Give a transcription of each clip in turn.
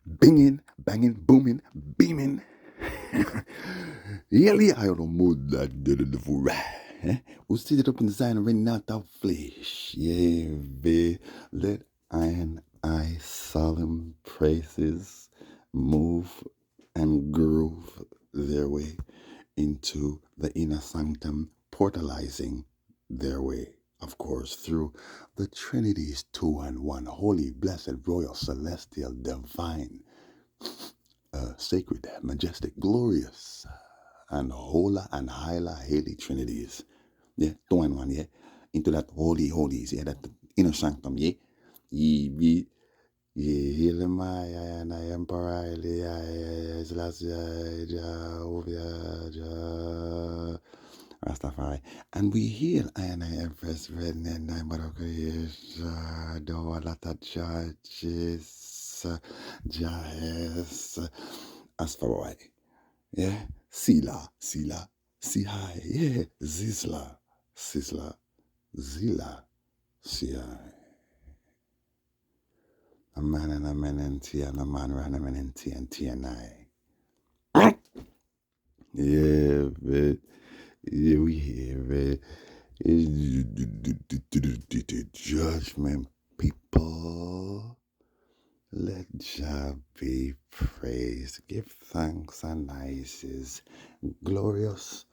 Binging, banging, booming, beaming. Really, I don't mood that did it for we sit it up in design and raining out our flesh. Yeah, be let I and I solemn praises move and groove their way into the inner sanctum, portalizing their way, of course, through the Trinity's two and one, holy, blessed, royal, celestial, divine, sacred, majestic, glorious, and hola and hyla, haily Trinities. Yeah, two and one, yeah, into that holy holies, yeah, that inner sanctum, yeah. Ye be ye heal my and I emperor, Jehovah, Rastafari. And we heal I and I Empress Red and I but of creation, do a lot of churches, Jahes, Asfarai. Yeah, Sila, Sila, Sihai, yeah, Zizla, Sizzla, Zila, Sihai. A man and a man and T and a man ran a man and T and I. Yeah, but yeah, we hear it. Judgment, people. Let Jah be praised. Give thanks and Isis. Glorious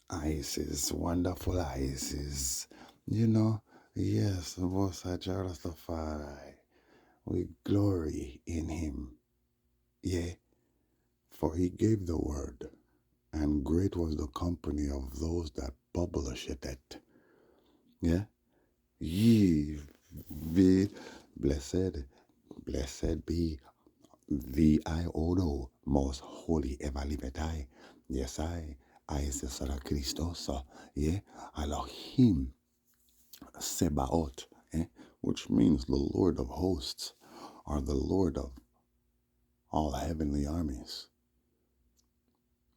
Isis. Wonderful Isis. You know, yes, the Most High Jah Rastafari. We glory in him. Yea, for he gave the word, and great was the company of those that published it. Yeah? Ye be blessed, blessed be the Iodo, most holy ever liveth I. Yes, I is the Son of Christos, yeah, Elohim Sebaot, which means the Lord of hosts, or the Lord of all heavenly armies.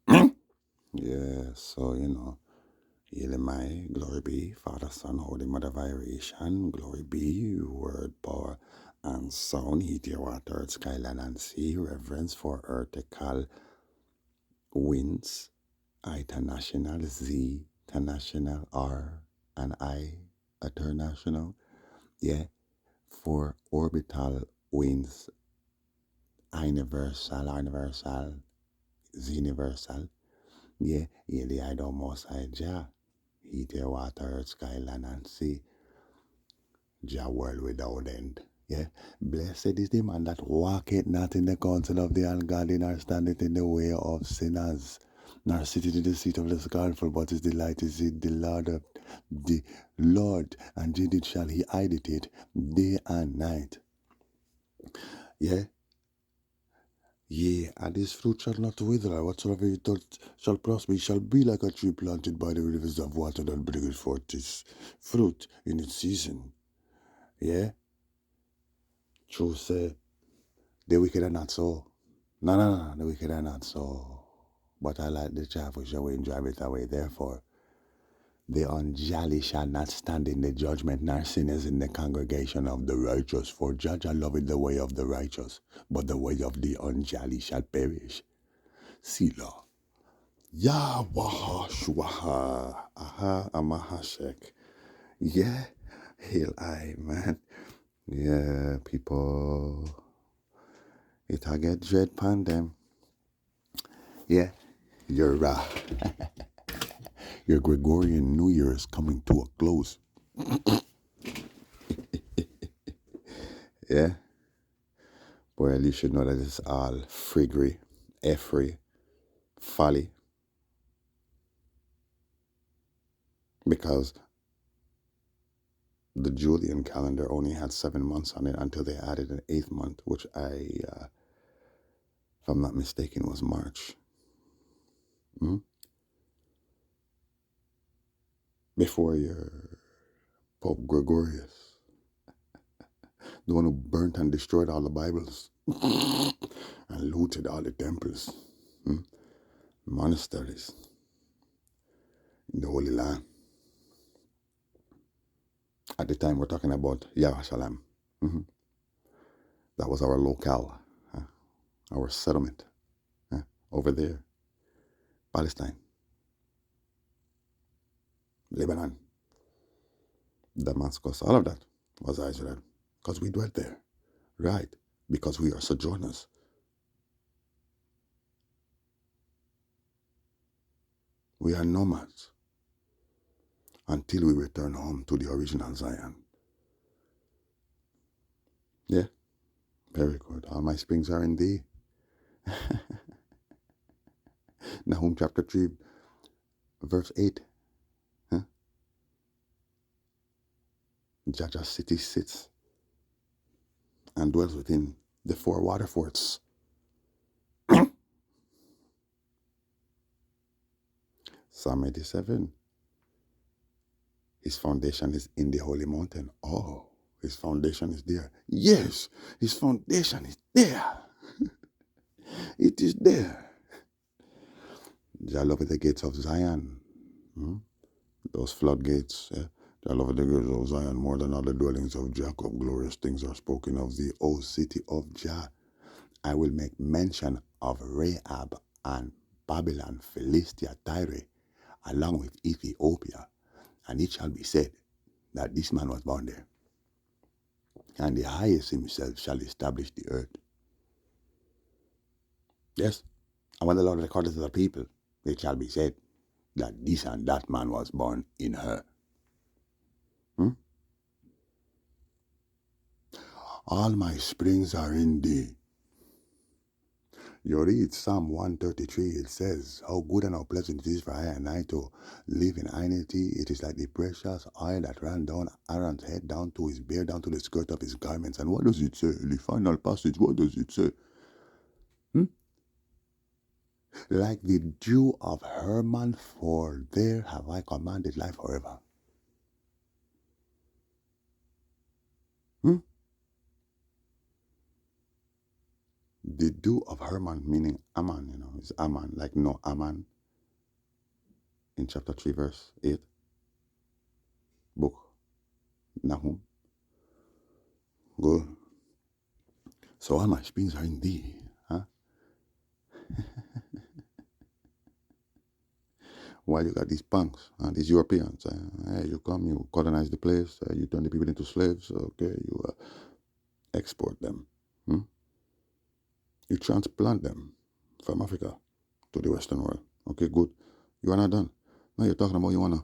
Yeah, so Elimai, glory be, Father, Son, Holy Mother, Viration, glory be, Word, Power, and Sound, heat your water, earth, sky, land, and sea, reverence for earthcal winds, international, Z, international, R, and I, international, yeah, for orbital winds, universal, Z universal, yeah, Eli, I don't most I, Jah. Heat your water, earth, sky, land, and sea. Jah world without end. Yeah. Blessed is the man that walketh not in the counsel of the ungodly, nor standeth in the way of sinners, nor sitteth in the seat of the scornful, but his delight is in the Lord, and in it shall he hide it day and night. Yeah. Yea, and his fruit shall not wither, whatsoever he doth shall prosper. He shall be like a tree planted by the rivers of water that bringeth forth its fruit in its season. Yeah? True say, the wicked are not so. No, the wicked are not so. But I like the chaff which away and drive it away. Therefore, the unjolly shall not stand in the judgment, nor sinners in the congregation of the righteous. For judge I loveth the way of the righteous, but the way of the unjolly shall perish. Selah. Yahweh Shwaha. Aha Amahashek. Yeah. Hail I, man. Yeah, people. It I get dread pan them. Yeah. Your your Gregorian New Year is coming to a close. Yeah. Well, you should know that it's all friggery, effery, folly. Because the Julian calendar only had 7 months on it until they added an 8th month, which if I'm not mistaken, was March. Before your Pope Gregorius, the one who burnt and destroyed all the Bibles and looted all the temples, monasteries in the Holy Land. At the time, we're talking about Yerushalayim. That was our locale. our settlement over there, Palestine, Lebanon, Damascus, all of that was Israel, because we dwelt there, right? Because we are sojourners. We are nomads until we return home to the original Zion. Yeah, very good. All my springs are in thee. Nahum chapter 3, verse 8. Huh? Jaja city sits and dwells within the four water forts. Psalm 87. His foundation is in the holy mountain. Oh, his foundation is there. Yes, his foundation is there. It is there. Jah love the gates of Zion. Those floodgates. Yeah. Jah love the gates of Zion more than all the dwellings of Jacob. Glorious things are spoken of thee, O city of Jah. I will make mention of Rahab and Babylon, Philistia, Tyre, along with Ethiopia. And it shall be said that this man was born there. And the highest himself shall establish the earth. Yes. And when the Lord recorded to the people, it shall be said that this and that man was born in her. All my springs are in thee. You read Psalm 133, it says, how good and how pleasant it is for I and I to live in amity. It is like the precious oil that ran down Aaron's head down to his beard, down to the skirt of his garments. And what does it say? The final passage, what does it say? Like the dew of Hermon, for there have I commanded life forever. The dew of Hermon, meaning Ammon, is Ammon, like no Ammon in chapter 3, verse 8, book Nahum. Good. So all my springs are in thee. Huh? Why you got these punks, these Europeans? Hey, you come, you colonize the place, you turn the people into slaves, okay, you export them. You transplant them from Africa to the Western world. Okay, good. You are not done. Now you're talking about you wanna,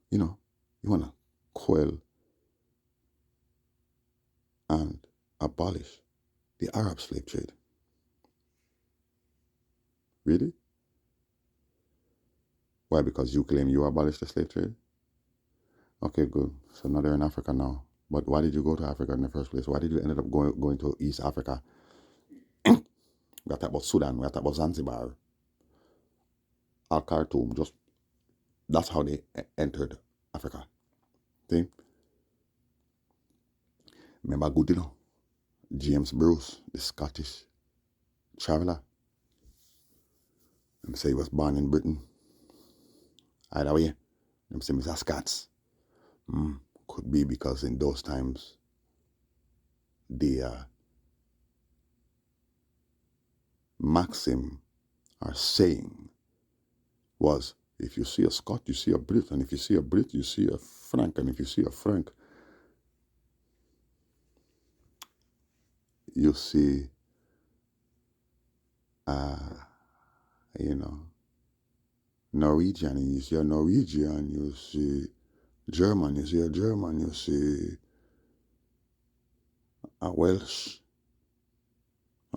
you wanna quell and abolish the Arab slave trade. Really? Why? Because you claim you abolished the slave trade? Okay, good. So now they're in Africa now. But why did you go to Africa in the first place? Why did you end up going to East Africa? We are talking about Sudan. We are talking about Zanzibar. Al Khartoum. Just that's how they entered Africa. See? Remember good, James Bruce, the Scottish traveller. Them say he was born in Britain. Either way, them say Mr. Scots. Could be because in those times the maxim or saying was, if you see a Scot, you see a Brit, and if you see a Brit, you see a Frank, and if you see a Frank, you see, Norwegian, and you see a Norwegian, you see German, you see a German, you see a Welsh.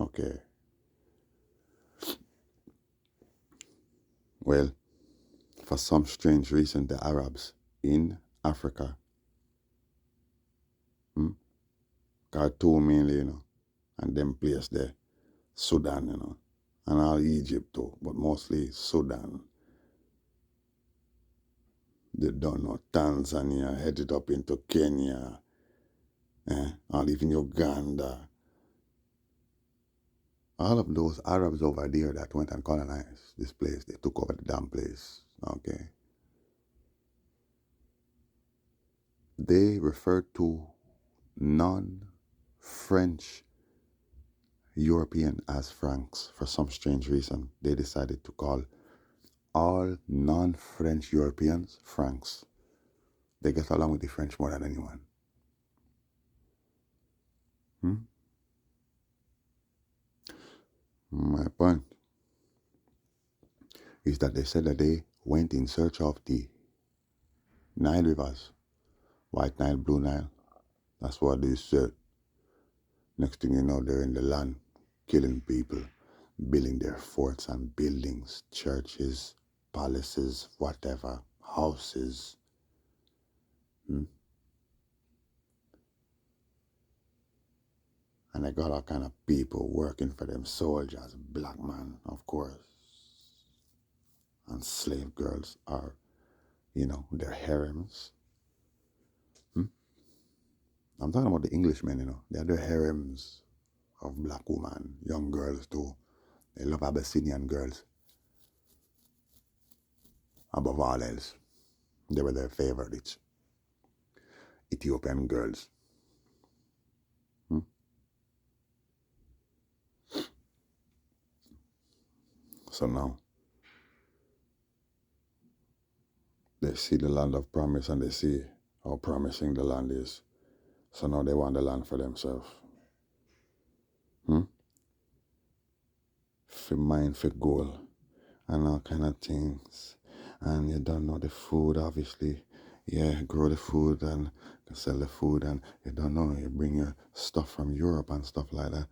Okay. Well, for some strange reason, the Arabs in Africa, Khartoum mainly, and them place there, Sudan, and all Egypt too, but mostly Sudan. They don't know Tanzania, headed up into Kenya, or even Uganda. All of those Arabs over there that went and colonized this place, they took over the damn place, okay? They referred to non-French European as Franks. For some strange reason, they decided to call all non-French Europeans Franks. They get along with the French more than anyone. My point is that they said that they went in search of the Nile rivers, White Nile, Blue Nile. That's what they said. Next thing you know, they're in the land, killing people, building their forts and buildings, churches, palaces, whatever, houses. And they got all kind of people working for them, soldiers, black man, of course, and slave girls are, their harems. I'm talking about the Englishmen, they're the harems of black women, young girls too. They love Abyssinian girls above all else. They were their favorites. Ethiopian girls. So now they see the land of promise and they see how promising the land is. So now they want the land for themselves. For mine, for goal, and all kind of things. And you don't know the food, obviously. Yeah, grow the food and sell the food, and you don't know, you bring your stuff from Europe and stuff like that.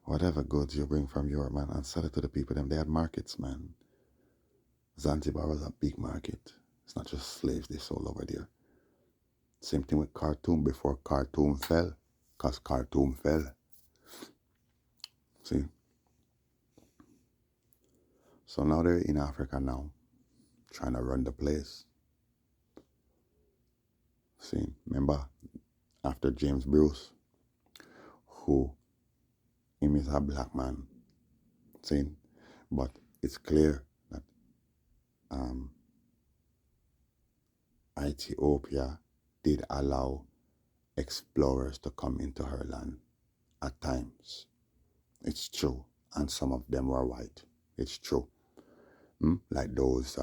Whatever goods you bring from Europe, man, and sell it to the people. Them, they had markets, man. Zanzibar was a big market. It's not just slaves they sold over there. Same thing with Khartoum before Khartoum fell, because Khartoum fell. See? So now they're in Africa now, trying to run the place. See, remember, after James Bruce, who him is a black man, see, but it's clear that Ethiopia did allow explorers to come into her land at times. It's true, and some of them were white. It's true. Like those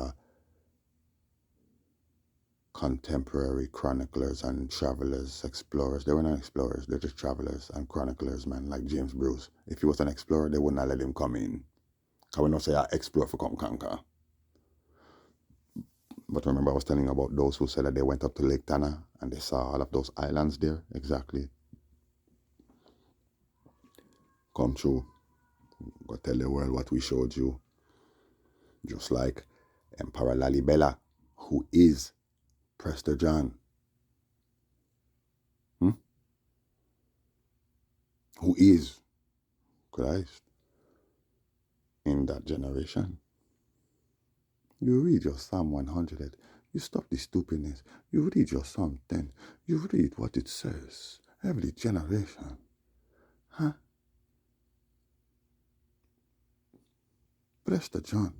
contemporary chroniclers and travelers, explorers. They were not explorers, they're just travelers and chroniclers, man, like James Bruce. If he was an explorer, they would not let him come in. Because we not say, I explore for come conquer. But remember, I was telling you about those who said that they went up to Lake Tana and they saw all of those islands there, exactly. Come true. Go tell the world what we showed you. Just like Emperor Lalibela, who is Prester John. Who is Christ in that generation. You read your Psalm 100, you stop the stupidness. You read your Psalm 10, you read what it says. Every generation. Prester John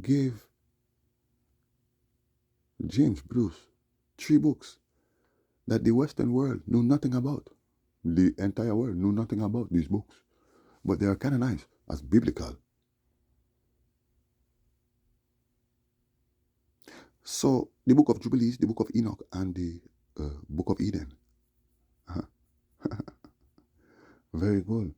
gave James Bruce 3 books that the Western world knew nothing about. The entire world knew nothing about these books. But they are canonized as biblical. So the book of Jubilees, the book of Enoch, and the book of Eden. Very good.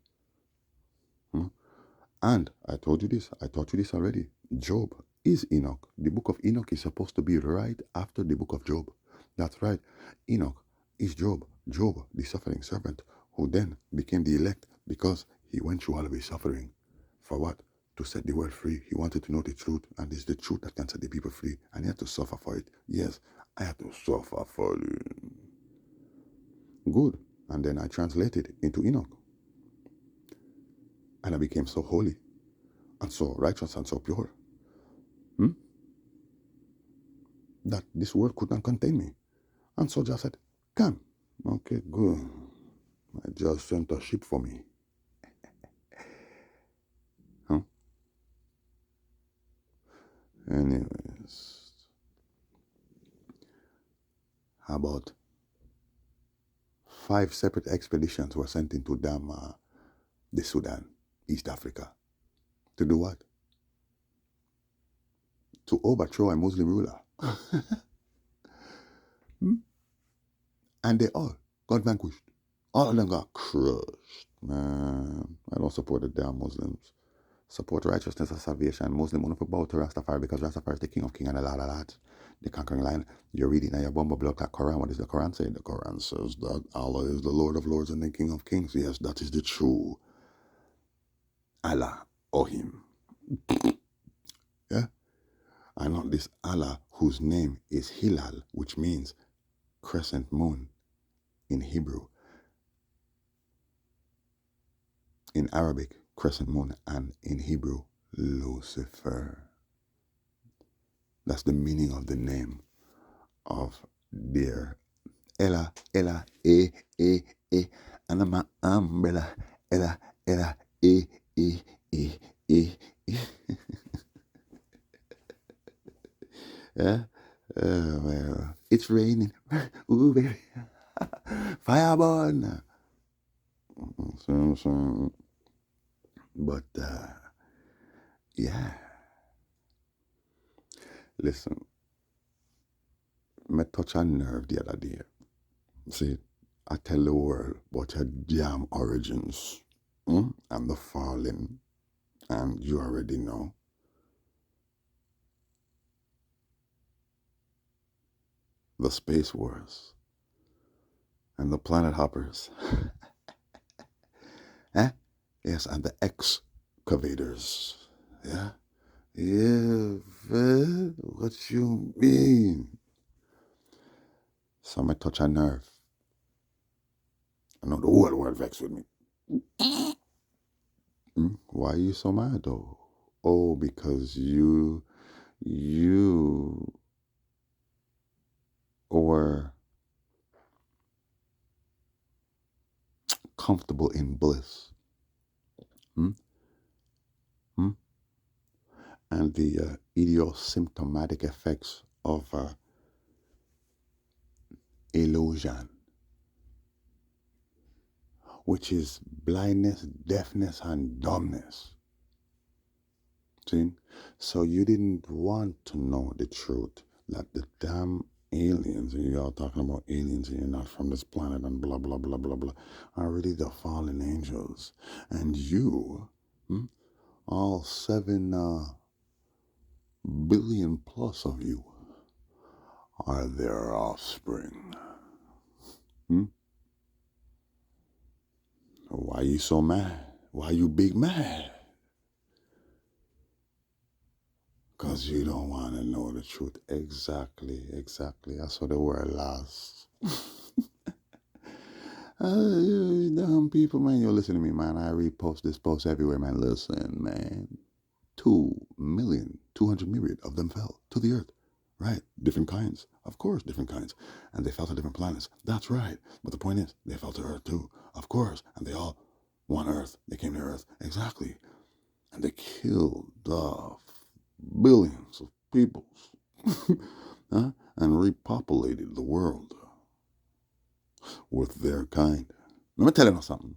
And I told you this, I taught you this already. Job is Enoch. The book of Enoch is supposed to be right after the book of Job. That's right. Enoch is Job. Job, the suffering servant, who then became the elect because he went through all of his suffering. For what? To set the world free. He wanted to know the truth, and it's the truth that can set the people free. And he had to suffer for it. Yes, I had to suffer for it. Good. And then I translated into Enoch. And I became so holy and so righteous and so pure that this world could not contain me. And so Jah said, come. Okay, good. I just sent a ship for me. Anyways, how about 5 separate expeditions were sent into them the Sudan, East Africa. To do what? To overthrow a Muslim ruler. Hmm? And they all got vanquished. All of them got crushed. Man, I don't support the damn Muslims. Support righteousness and salvation. Muslim want to bow to Rastafari because Rastafari is the king of king and a lot of that. The conquering lion. You're reading now your bomba blood clot Quran. What does the Quran say? The Quran says that Allah is the Lord of lords and the King of kings. Yes, that is the true Allah or him. Yeah? And not this Allah whose name is Hilal, which means crescent moon in Hebrew. In Arabic, crescent moon, and in Hebrew, Lucifer. That's the meaning of the name of their Ella, Ella, and my umbrella, Ella, Ella, eh, eh, eh, eh, eh. Yeah? Well, it's raining. Ooh, baby. Fireborn. So, but, yeah. Listen, me touch a nerve the other day. See, I tell the world about your damn origins and the falling, and you already know. The space wars and the planet hoppers. Eh? Yes, and the excavators. Yeah? Yeah, what you mean? So I touch a nerve. I know the whole world vexed with me. Why are you so mad though? Oh, because you were comfortable in bliss. Hmm? Hmm? And the idiosymptomatic effects of illusion, which is blindness, deafness, and dumbness. See? So you didn't want to know the truth that the damn aliens, and you're all talking about aliens and you're not from this planet and blah, blah, blah, blah, blah, are really the fallen angels. And you, all 7 billion plus of you, are their offspring. Why you so mad? Why you big mad? Because you don't want to know the truth. Exactly. That's what the world lost. Dumb people, man, you listen to me, man. I repost this post everywhere, man. Listen, man. 2,200,000 of them fell to the earth. Right. Different kinds. Of course, different kinds. And they fell to different planets. That's right. But the point is, they fell to earth too. Of course. And they all want earth. They came to earth. Exactly. And they killed billions of peoples. Huh? And repopulated the world with their kind. Let me tell you something.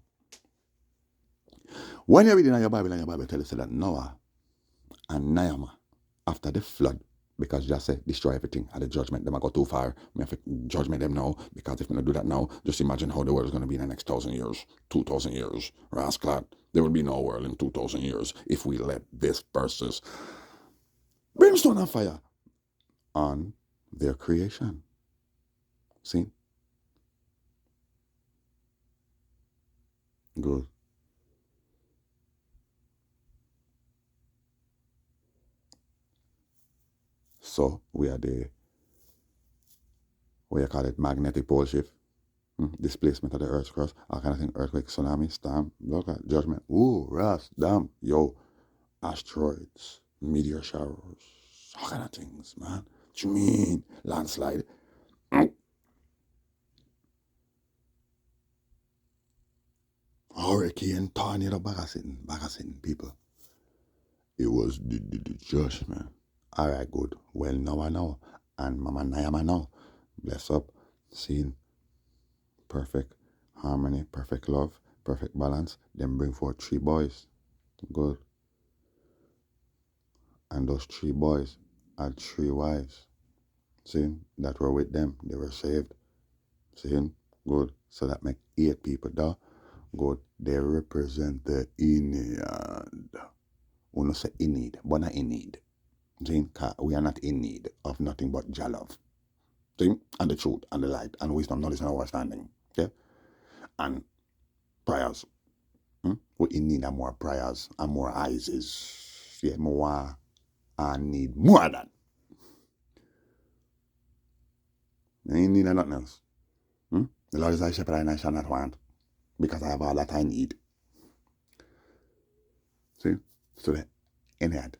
When you're reading your Bible, tell you that Noah and Nahum, after the flood, because just say destroy everything at the judgment, them I go too far. Me have to judgment them now, because if we don't do that now, just imagine how the world is going to be in the next 1,000 years, 2,000 years. Rasclat, there will be no world in 2,000 years if we let this versus brimstone and fire on their creation. See? Good. So we are the, what you call it, magnetic pole shift, displacement of the Earth's crust, all kind of thing, earthquake, tsunami, storm, look at judgment, ooh, rust, damn, yo, asteroids, meteor showers, all kind of things, man. What you mean? Landslide. Hurricane, tornado, bagasitting, people. It was the judgment. All right, good. Well, now I know. And Mama Nayama know. Bless up. Seeing perfect harmony, perfect love, Perfect balance. Then bring forth 3 boys. Good. And those 3 boys had 3 wives. See, that were with them. They were saved. See, good. So that make 8 people there. Good. They represent the Ennead. We don't say in need, but not in need. See, we are not in need of nothing but Jah love. See, and the truth, and the light, and wisdom, knowledge, and understanding. Okay? And prayers. We in need of more prayers and more eyes. Yeah, more. I need more of that. I ain't need of nothing else. The Lord is thy shepherd, and I shall not want, because I have all that I need. See? So the Ennead.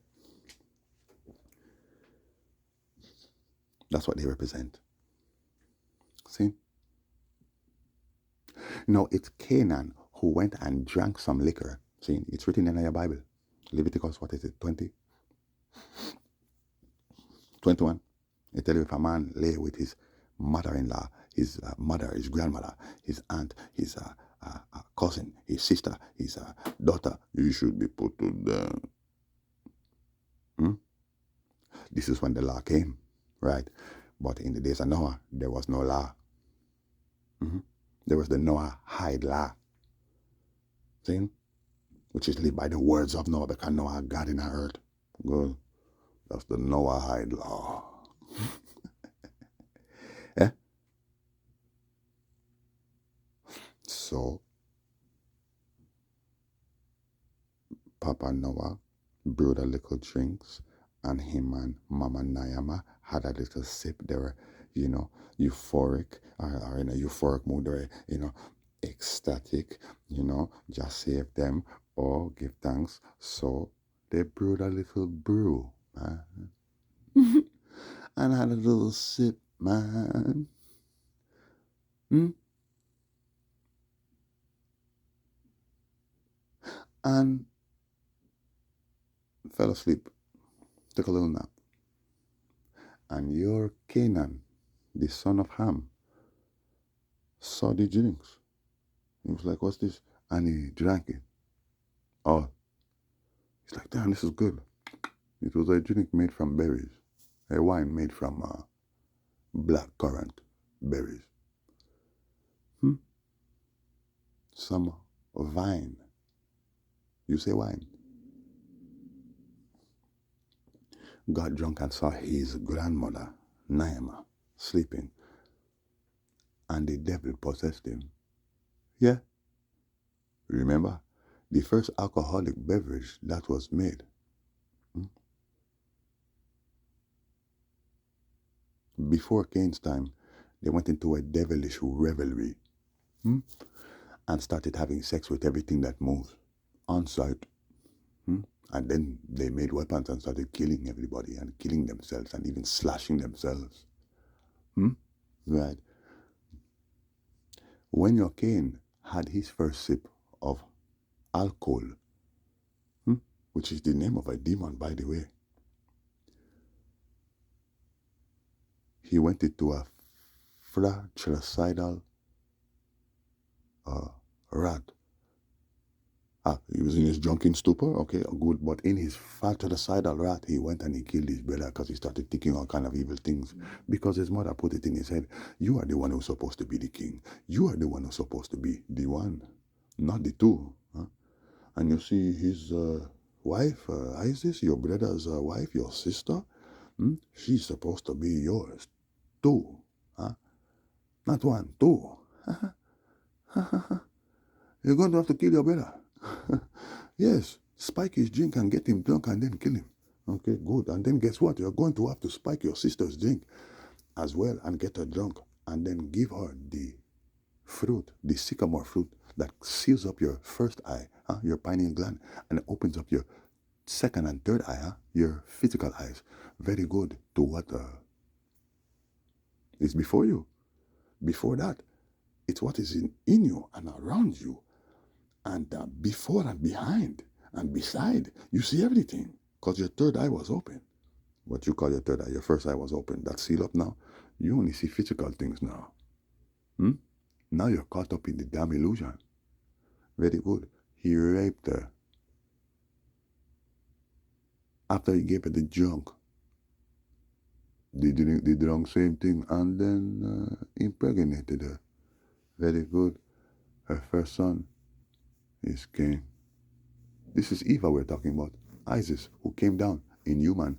That's what they represent. See? No, it's Canaan who went and drank some liquor. See, it's written in your Bible. Leviticus, what is it, 20? 21. It tells you if a man lay with his mother-in-law, his mother, his grandmother, his aunt, his cousin, his sister, his daughter, you should be put to death. This is when the law came, right? But in the days of Noah, there was no law. There was the Noahide law. See? Which is lived by the words of Noah, because Noah had God in the earth. Good. That's the Noahide law. Yeah? So, Papa Noah brewed a little drinks, and him and Mama Nayama had a little sip. They were, euphoric, or in a euphoric mood, or, ecstatic, just save them, or give thanks. So they brewed a little brew, man. And had a little sip, man. And fell asleep, took a little nap. And your Canaan, the son of Ham, saw the drinks. He was like, what's this? And he drank it. Oh, he's like, damn, this is good. It was a drink made from berries, a wine made from black currant berries. Some vine. You say wine. Got drunk and saw his grandmother, Naima, sleeping. And the devil possessed him. Yeah. Remember, the first alcoholic beverage that was made. Before Cain's time, they went into a devilish revelry and started having sex with everything that moves on sight. And then they made weapons and started killing everybody and killing themselves and even slashing themselves. Right. When your Cain had his first sip of alcohol, which is the name of a demon, by the way, he went into a fratricidal rat. He was in his drunken stupor, okay, good, but in his fratricidal rat, he went and he killed his brother because he started thinking all kind of evil things. Because his mother put it in his head, you are the one who's supposed to be the king. You are the one who's supposed to be the one, not the two. And you see his wife, Isis, your brother's wife, your sister, she's supposed to be yours, two. Not one, two. You're going to have to kill your brother. Yes, spike his drink and get him drunk and then kill him. Okay, good. And then guess what? You're going to have to spike your sister's drink as well and get her drunk and then give her the fruit, the sycamore fruit that seals up your first eye, your pineal gland, and opens up your second and third eye, your physical eyes. Very good to what is before you. Before that, it's what is in you and around you. And before and behind and beside, you see everything because your third eye was open. What you call your third eye, your first eye was open. That's sealed up now. You only see physical things now. Now you're caught up in the damn illusion. Very good. He raped her. After he gave her the junk, they did the wrong same thing and then impregnated her. Very good. Her first son is Cain. This is Eva we're talking about. Isis, who came down in human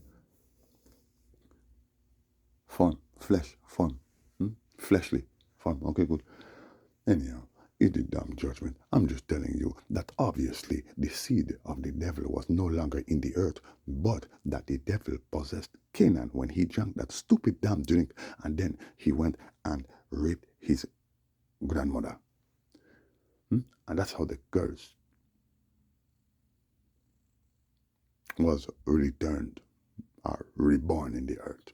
form, flesh, form, fleshly form. Okay, good. Anyhow, in the damn judgment, I'm just telling you that obviously the seed of the devil was no longer in the earth, but that the devil possessed Canaan when he drank that stupid damn drink, and then he went and raped his grandmother. And that's how the curse was returned or reborn in the earth.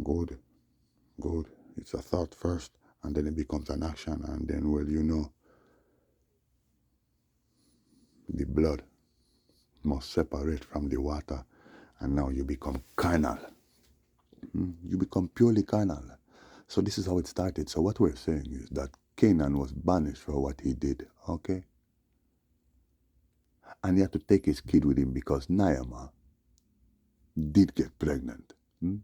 Good, good. It's a thought first, and then it becomes an action, and then, well, you know, the blood must separate from the water, and now you become carnal. You become purely carnal. So this is how it started. So what we're saying is that Canaan was banished for what he did, okay? And he had to take his kid with him because Naamah did get pregnant.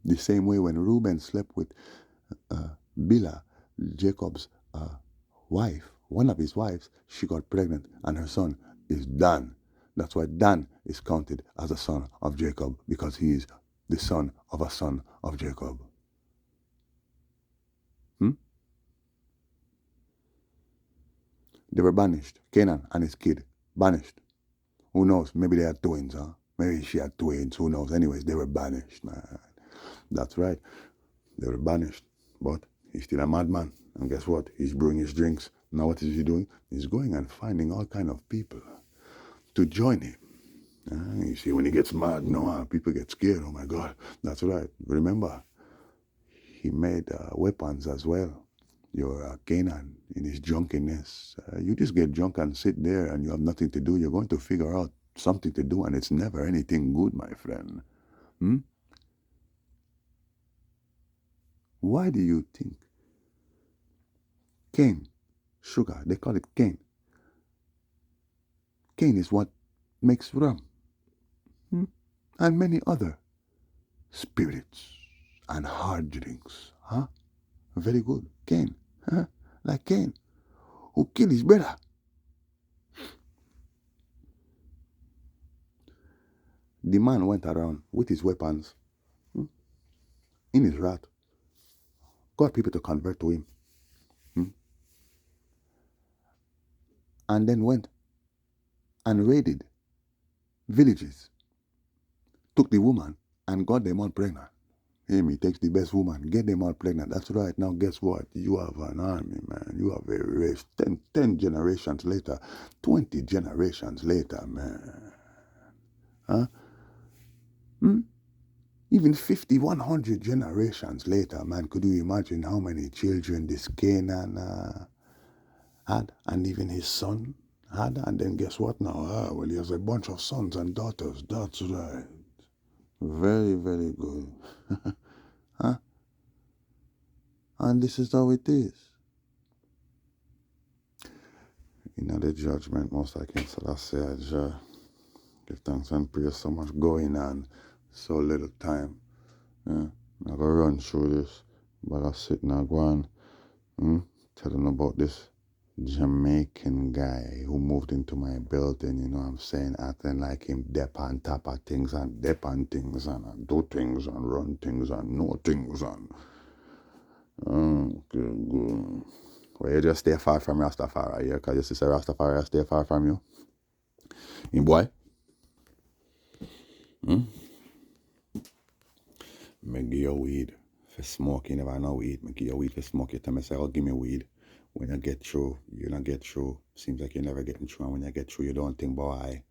The same way when Reuben slept with Bilhah, Jacob's wife, one of his wives, she got pregnant, and her son is Dan. That's why Dan is counted as a son of Jacob, because he is the son of Jacob. They were banished. Canaan and his kid, banished. Who knows? Maybe they had twins, huh? Maybe she had twins. Who knows? Anyways, they were banished, man. That's right. They were banished. But he's still a madman. And guess what? He's brewing his drinks. Now what is he doing? He's going and finding all kind of people to join him. You see, when he gets mad, people get scared. Oh my God. That's right. Remember, he made weapons as well. Your Canaan, in his drunkenness. You just get drunk and sit there and you have nothing to do. You're going to figure out something to do, and it's never anything good, my friend. Why do you think cane, sugar, they call it cane. Cane is what makes rum. And many other spirits and hard drinks. Very good. Cain. Like Cain, who killed his brother. The man went around with his weapons in his wrath, got people to convert to him, and then went and raided villages, took the woman and got them all pregnant. He takes the best woman, get them all pregnant. That's right. Now guess what? You have an army, man. You have a race. 10 generations later, 20 generations later, man. Even 50, 100 generations later, man, could you imagine how many children this Canaan had, and even his son had? And then guess what now? Well, he has a bunch of sons and daughters. That's right. Very, very good. And this is how it is. The judgment, most I can say, I just give thanks and praise. So much going on, so little time. I'm going to run through this, but I sit and go on, tell them about this Jamaican guy who moved into my building, you know what I'm saying, acting like him dep on top of things and dep on things and do things and run things and know things and good. Well, you just stay far from Rastafari, yeah, because you see Rastafari stay far from you. You boy? Me give you weed for smoke. You never know weed. Me give you weed for smoke. You tell me, say, oh, give me weed. When you get through, you don't get through. Seems like you're never getting through. And when you get through, you don't think, boy,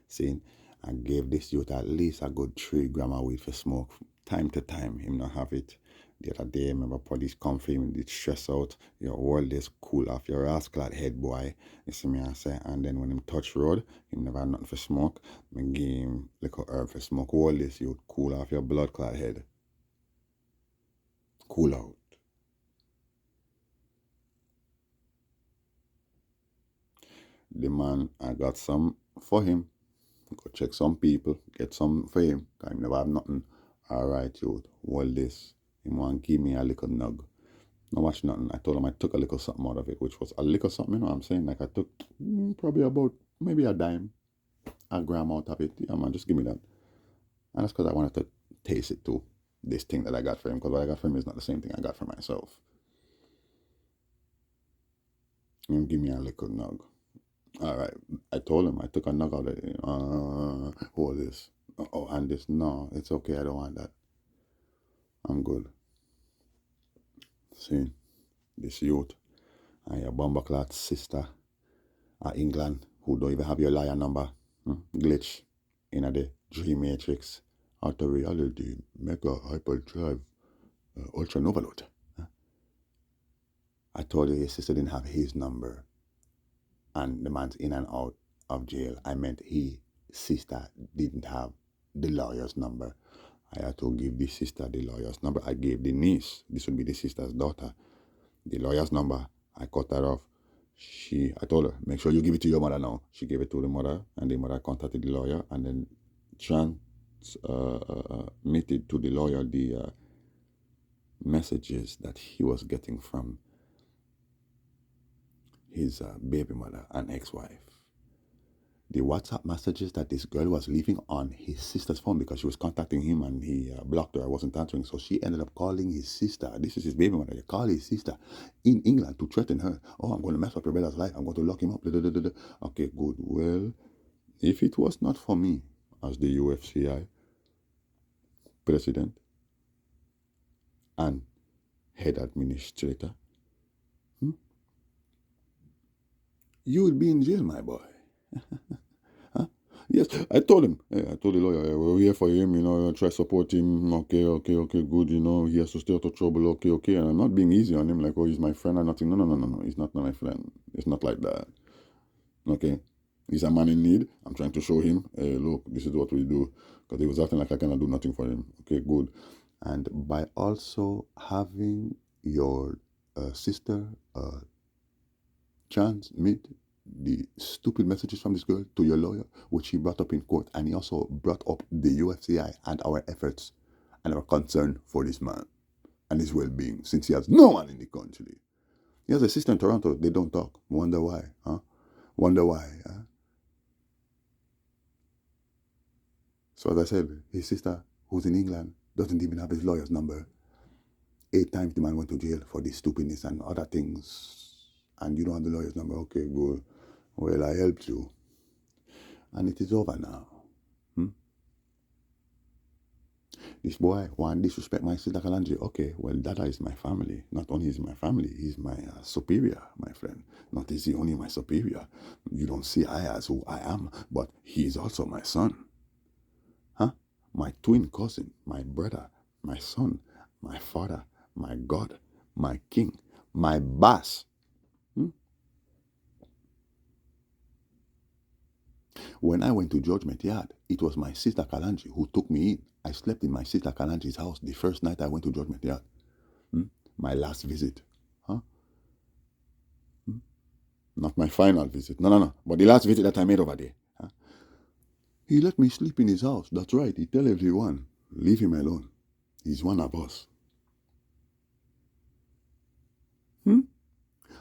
see, I gave this youth at least a good 3 grams of weed for smoke. Time to time, him not have it. The other day, remember police come for him, did stress out. Your world is cool off your rascal head, boy. You see me, I say. And then when him touch road, him never have nothing for smoke. Me give him little herb for smoke. All this, you cool off your blood clot head. Cool out. the man, I got some for him. Go check some people, get some for him. Cause I never have nothing. Alright, you hold this. He want give me a little nug. No watch nothing. I told him I took a little something out of it, which was a little something, you know what I'm saying? Like I took probably about maybe a dime, a gram out of it. Yeah, man, just give me that. And that's because I wanted to taste it too. This thing that I got for him, because what I got for him is not the same thing I got for myself. And give me a little nug. Alright, I told him I took a nug out of it. Hold this. Oh, and this. No, it's okay. I don't want that. I'm good. See, this youth and your bumbleclot sister at England who don't even have your liar number. Glitch in the dream matrix. Outer reality, mega hyperdrive, ultra novalot. I told you your sister didn't have his number and the man's in and out of jail. I meant his sister didn't have the lawyer's number. I had to give the sister the lawyer's number. I gave the niece, this would be the sister's daughter, the lawyer's number. I cut that off. I told her, make sure you give it to your mother now. She gave it to the mother, and the mother contacted the lawyer, and then transmitted to the lawyer the messages that he was getting from his baby mother and ex-wife. The WhatsApp messages that this girl was leaving on his sister's phone because she was contacting him and he blocked her. I wasn't answering. So she ended up calling his sister. This is his baby mother. He called his sister in England to threaten her. Oh, I'm going to mess up your brother's life. I'm going to lock him up. Okay, good. Well, if it was not for me as the UFCI president and head administrator, you would be in jail, my boy. Huh? Yes, I told him. I told the lawyer, we're here for him, try support him. Okay, good, he has to stay out of trouble. Okay. And I'm not being easy on him, like, oh, he's my friend or nothing. No. He's not my friend. It's not like that. Okay? He's a man in need. I'm trying to show him, hey, look, this is what we do. Because he was acting like I cannot do nothing for him. Okay, good. And by also having your sister transmit the stupid messages from this girl to your lawyer, which he brought up in court, and he also brought up the UFCI and our efforts and our concern for this man and his well-being, since he has no one in the country. He has a sister in Toronto. They don't talk. Wonder why, huh? Wonder why, huh? So as I said, his sister, who's in England, doesn't even have his lawyer's number. 8 times the man went to jail for this stupidness and other things. And you don't have the lawyer's number. Okay, good. Well, I helped you. And it is over now. This boy want to disrespect my sister Kalanji. Okay, well, Dada is my family. Not only is my family, he's my superior, my friend. Not is he only my superior. You don't see I as who I am, but he is also my son. Huh? My twin cousin, my brother, my son, my father, my God, my king, my boss. When I went to Judgment Yard, it was my sister Kalanji who took me in. I slept in my sister Kalanji's house the first night I went to Judgment Yard. My last visit. Huh? Not my final visit. No. But the last visit that I made over there. Huh? He let me sleep in his house. That's right. He tell everyone, leave him alone. He's one of us.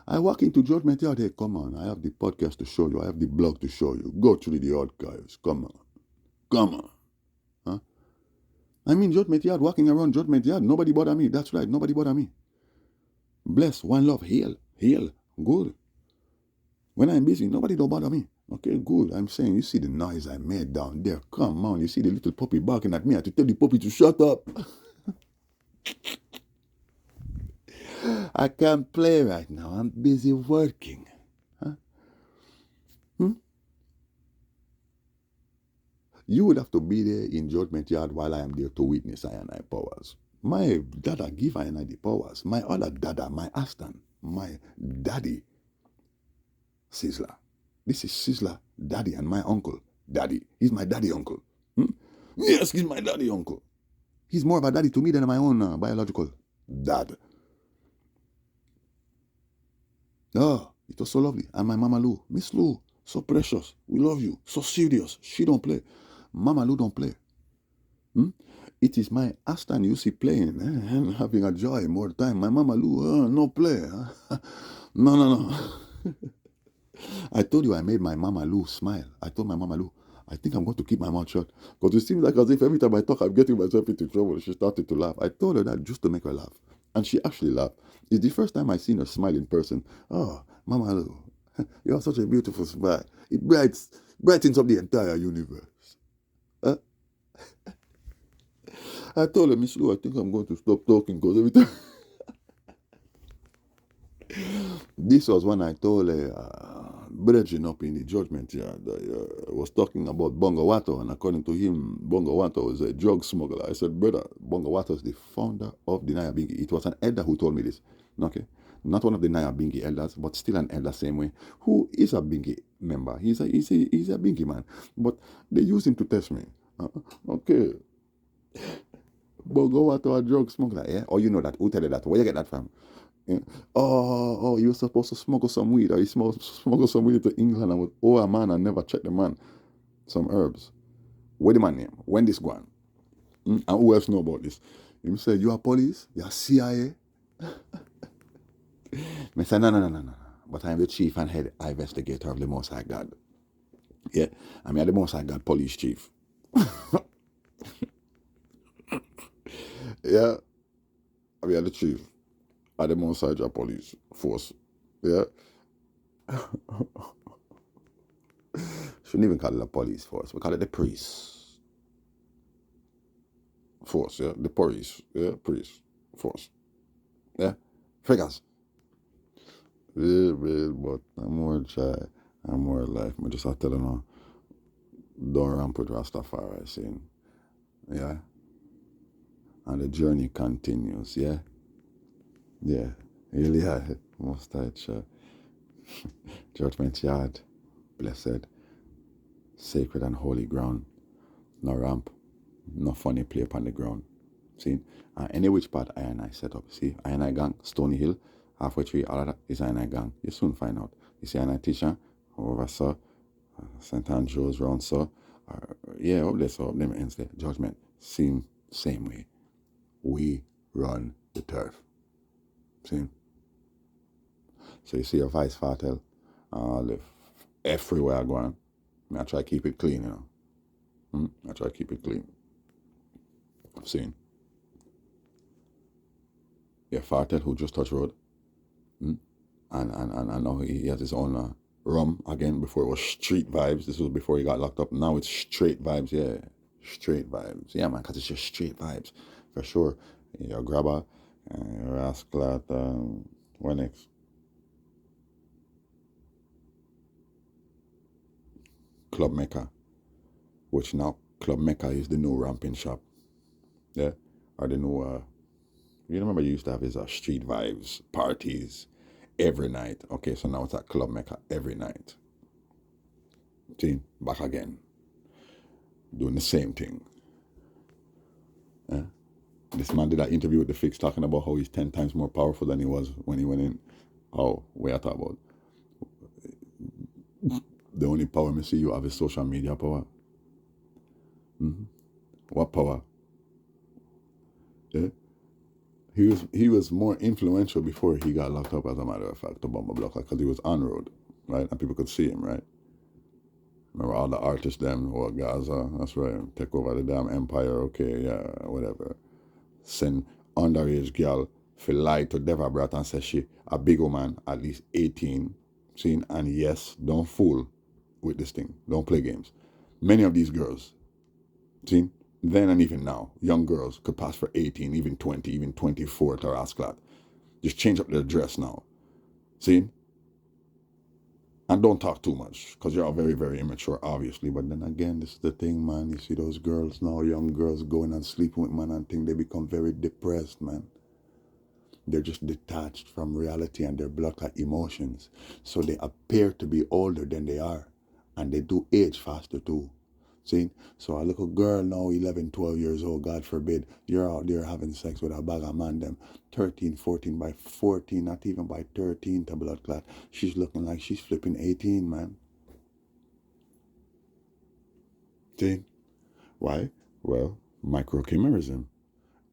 I walk into Judgment Yard. Hey, come on. I have the podcast to show you. I have the blog to show you. Go through the archives. Come on. Huh? I'm in Judgment Yard, walking around Judgment Yard. Nobody bother me. That's right. Nobody bother me. Bless, one love, heal. Good. When I'm busy, nobody don't bother me. Okay, good. I'm saying, you see the noise I made down there. Come on. You see the little puppy barking at me. I have to tell the puppy to shut up. I can't play right now. I'm busy working. Huh? You would have to be there in Judgment Yard while I am there to witness I and I powers. My dada give I and I the powers. My other dada, my Aston, my daddy, Sizzler. This is Sizzler, daddy, and my uncle, daddy. He's my daddy uncle. Yes, he's my daddy uncle. He's more of a daddy to me than my own biological dad. Oh, it was so lovely. And my Mama Lou, Miss Lou, So precious. We love you. So serious. She don't play. Mama Lou don't play. Hmm? It is my Aston you see playing and having a joy more time. My Mama Lou, no play. No, no, no. I told you I made my Mama Lou smile. I told my Mama Lou, I think I'm going to keep my mouth shut. Because it seems like as if every time I talk, I'm getting myself into trouble. She started to laugh. I told her that just to make her laugh. And she actually laughed. It's the first time I've seen her smile in person. Oh, Mama Lou, you have such a beautiful smile. It brightens up the entire universe. Uh, I told her, Miss Lou, I think I'm going to stop talking because every time. This was when I told a brethren up in the judgment yard that was talking about Bongo Watto, and according to him, Bongo Watto was a drug smuggler. I said, brother, Bongo Watto is the founder of the Nyabingi. It was an elder who told me this. Okay, not one of the Nyabingi elders, but still an elder same way, who is a Bingi member. He's a Bingi man, but they use him to test me. Okay, Bongo Watto a drug smuggler, yeah? Or you know that? Who tell you that? Where you get that from? Yeah. Oh, you were supposed to smuggle some weed, or you smuggle some weed to England and would a man and never check the man. Some herbs. What the man name? When this gone? And who else know about this? Him say, you are police? You are CIA? I say, no, no, no, no, no. But I'm the chief and head investigator of the Most High God. Yeah, I'm the Most High God police chief. Yeah, I'm the chief of the Most High God police force. Yeah. Shouldn't even call it a police force. We call it the police force. Yeah, the police. Yeah, police force. Yeah, figures. Yeah, man, but I'm more try. I'm more life. I just have to tell them, don't ramp with Rastafari, saying, yeah, and the journey continues. Yeah, yeah, really, yeah. Most I try. Judgment yard, blessed, sacred and holy ground. No ramp, no funny play upon the ground. See, any which part I and I set up. See, I and I gang, Stony Hill, halfway tree, all of that is I and I gang. You soon find out. You see, I and I teacher, over so, St. Andrews round so, yeah, up there so, up them ends there. Judgment, same way. We run the turf. See? So you see a vice fartel, live everywhere I go on. I try to keep it clean, you know. I try to keep it clean. See? Yeah, fartel who just touched road. And now he has his own rum again. Before it was street vibes. This was before he got locked up. Now it's straight vibes. Yeah, straight vibes. Yeah, man, because it's just straight vibes for sure. Your grabber, your rascal at what next? Club Mecca, which now Club Mecca is the new ramping shop. Yeah, or the new. You remember you used to have his street vibes parties every night. Okay, so now it's at Club Mecca every night. See, back again, doing the same thing. Yeah. This man did an interview with the Fix talking about how he's 10 times more powerful than he was when he went in. Oh, where I talk about the only power I see you have is social media power. What power? Yeah. He was more influential before he got locked up, as a matter of fact, the bomber blocker, because he was on road, right? And people could see him, right? Remember all the artists them who Gaza, that's right, take over the damn empire, okay, yeah, whatever. Send underage girl for lie to Deva Brat and say she a big woman, at least 18, seen, and yes, don't fool with this thing. Don't play games. Many of these girls, seen, then and even now, young girls could pass for 18, even 20, even 24 to Rasclat. Just change up their dress now. See? And don't talk too much, because you're all very, very immature, obviously. But then again, this is the thing, man. You see those girls now, young girls going and sleeping with man and think they become very depressed, man. They're just detached from reality and they're blocked at emotions. So they appear to be older than they are. And they do age faster too. See? So a little girl now, 11, 12 years old, God forbid, you're out there having sex with a bag of man, them 13, 14, by 14, not even by 13 to blood clot. She's looking like she's flipping 18, man. See? Why? Well, microchimerism.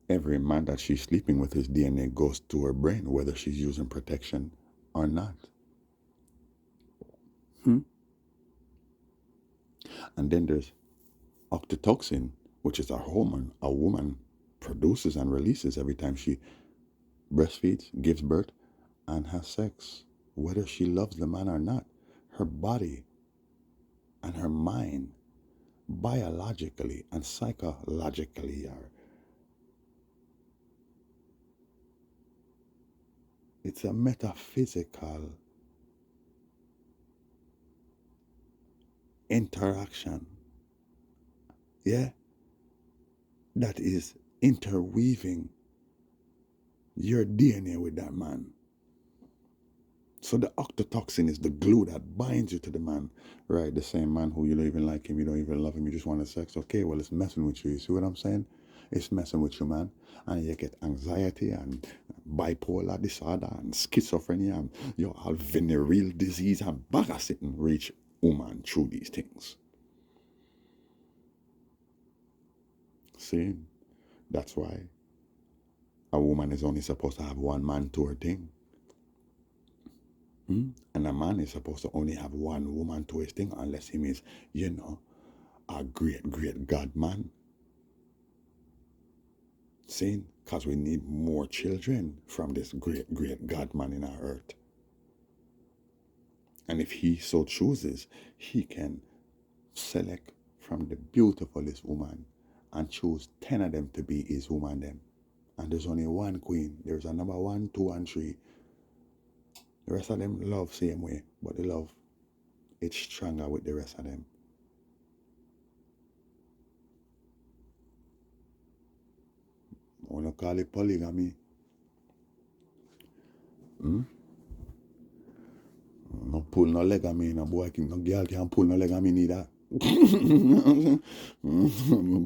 Every man that she's sleeping with, his DNA goes to her brain, whether she's using protection or not. Hmm? And then there's oxytocin, which is a hormone a woman produces and releases every time she breastfeeds, gives birth, and has sex. Whether she loves the man or not, her body and her mind, biologically and psychologically, it's a metaphysical interaction, yeah, that is interweaving your DNA with that man. So the octotoxin is the glue that binds you to the man, right? The same man who you don't even like him, you don't even love him, you just want to sex. Okay, well, it's messing with you. You see what I'm saying? It's messing with you, man. And you get anxiety and bipolar disorder and schizophrenia and your all venereal disease and bugger sitting reach woman through these things. See? That's why a woman is only supposed to have one man to her thing. And a man is supposed to only have one woman to his thing unless he is, a great, great God man. See? Because we need more children from this great, great God man in our earth. And if he so chooses, he can select from the beautifulest woman and choose 10 of them to be his woman then. And there's only one queen. There's a number 1, 2, and 3. The rest of them love same way, but the love, it's stronger with the rest of them. I want to call it polygamy. No pull no leg on me, no boy, no girl can pull no leg on me neither.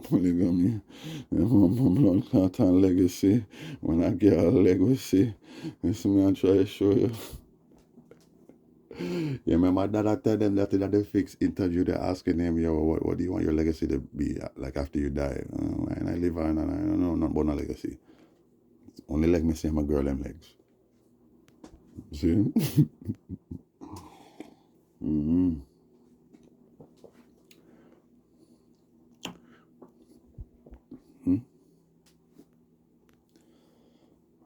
Polygamy. Blood clot and legacy. When I get a legacy, this me I try to show you. Yeah, my dad I tell them that they fix interview, they're asking them, yo, what do you want your legacy to be like after you die? And I live on and I don't know nothing about no legacy. Only leg me say my girl them legs. See?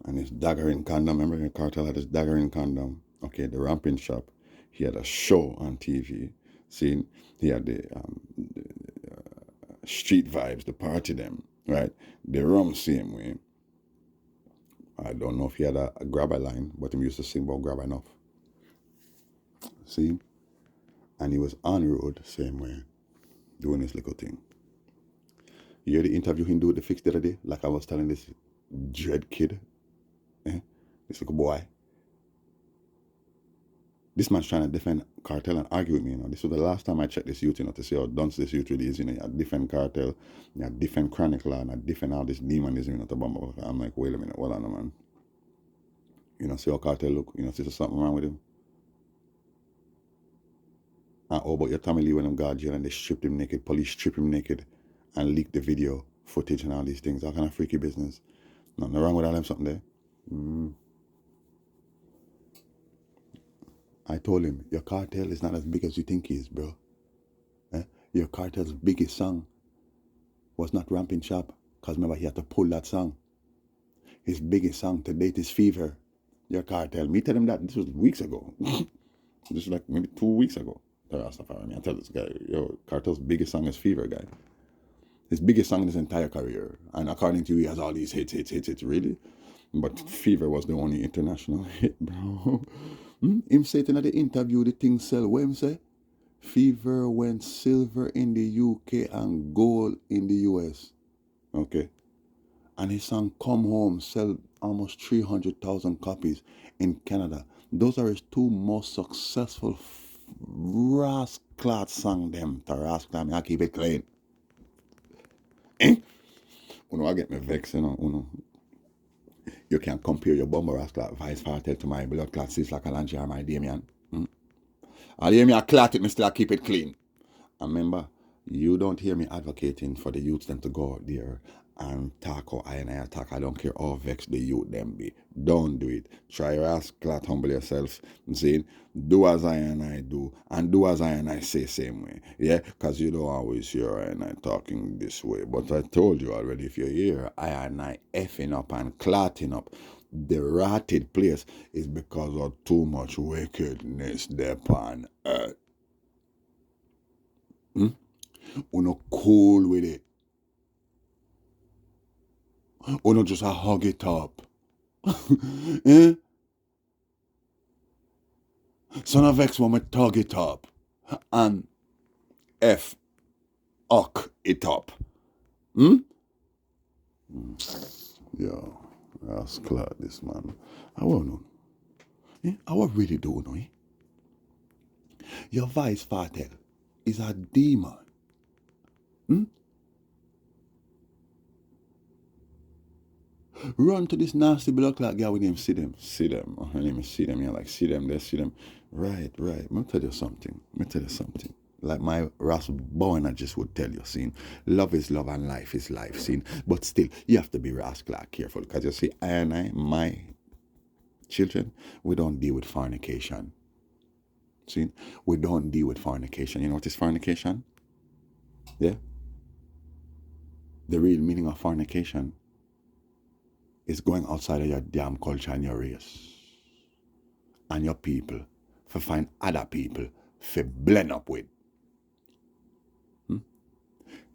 And his daggering condom. Remember the cartel had his daggering condom? Okay, the ramping shop. He had a show on TV. See, he had the street vibes, the party them, right? The rum same way. I don't know if he had a grabber line, but he used to sing about grabber enough. See? And he was on road same way, doing his little thing. You hear the interview he do with the fix the other day? Like I was telling this dread kid, this little boy. This man's trying to defend cartel and argue with me, This was the last time I checked this youth, to see how dunce this youth really is, You defend cartel, you defend chronic law, and defend all this demonism, to bump. I'm like, wait a minute, hold on, man. See how cartel look, see there's something wrong with him. And oh, but your Tommy Lee when them got jail and they stripped him naked, police stripped him naked and leaked the video footage and all these things, all kind of freaky business. Nothing wrong with all them something there. I told him, your cartel is not as big as you think it is, bro. Your cartel's biggest song was not Ramping Shop, because remember, he had to pull that song. His biggest song to date is Fever. Your cartel. Me tell him that this was weeks ago. This was like maybe 2 weeks ago. I tell this guy, yo, cartel's biggest song is Fever, guy. His biggest song in his entire career. And according to you, he has all these hits, really. But Fever was the only international hit, bro. Him say it in the interview, the thing sell. What him say? Fever went silver in the UK and gold in the US. Okay. And his song Come Home sell almost 300,000 copies in Canada. Those are his 2 most successful rasclat song them. To rasclat, I keep it clean. I get me vexed, You can't compare your bomber rasclat vice fartel to my blood clot sis like a lanchi or my Damien. I hear me a clot it, me still keep it clean. And remember, You don't hear me advocating for the youths them to go out there and talk or I and I attack. I don't care how vexed the youth them be. Don't do it. Try your ass, clat, humble yourself. See, do as I and I do, and do as I and I say same way. Yeah, because you don't always hear I and I talking this way. But I told you already, if you hear I and I effing up and clatting up, the rotted place is because of too much wickedness upon earth. Uno cool with it. Uno just a hug it up. Eh? Son of X when we tug it up. And F uck it up. Hmm? Yo, that's clear this man. I won't know. I will really do know. Your vice father is a demon. Hmm? Run to this nasty blood clot guy with him, see them. See them. Oh, let me see them. You're like, see them, there, see them. Right. Let me tell you something. Like my Ross Bowen just would tell you, see, love is love and life is life, see. But still, you have to be Ross Clark careful. Because you see, I and I, my children, we don't deal with fornication. See, we don't deal with fornication. You know what is fornication? Yeah? The real meaning of fornication is going outside of your damn culture and your race and your people for find other people for blend up with.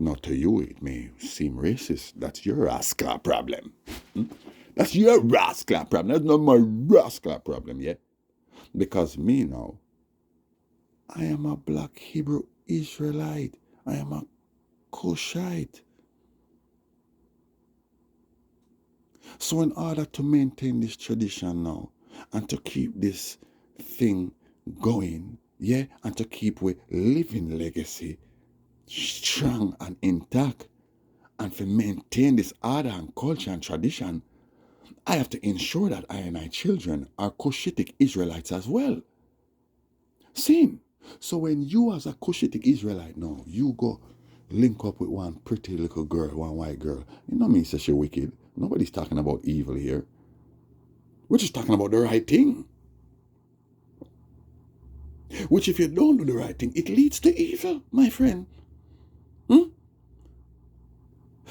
Not to you, it may seem racist. That's your rascal problem. That's your rascal problem. That's not my rascal problem, yeah? Because me now, I am a black Hebrew Israelite. I am a Cushite. So in order to maintain this tradition now and to keep this thing going, yeah, and to keep with living legacy strong and intact, and to maintain this order and culture and tradition, I have to ensure that I and I children are Cushitic Israelites as well. Same. So when you as a Cushitic Israelite now, you go link up with one pretty little girl, one white girl, you know me, say she wicked. Nobody's talking about evil here. We're just talking about the right thing. Which if you don't do the right thing, it leads to evil, my friend.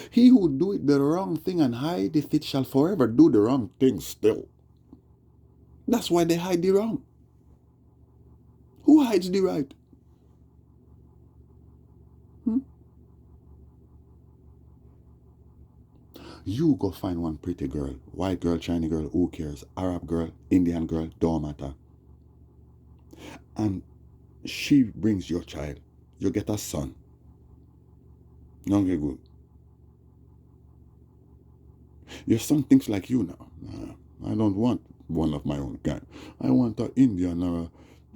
He who doeth the wrong thing and hideth it shall forever do the wrong thing still. That's why they hide the wrong. Who hides the right? You go find one pretty girl, white girl, Chinese girl, who cares? Arab girl, Indian girl, don't matter. And she brings your child. You get a son. Don't get good. Your son thinks like you now. I don't want one of my own kind. I want an Indian or a...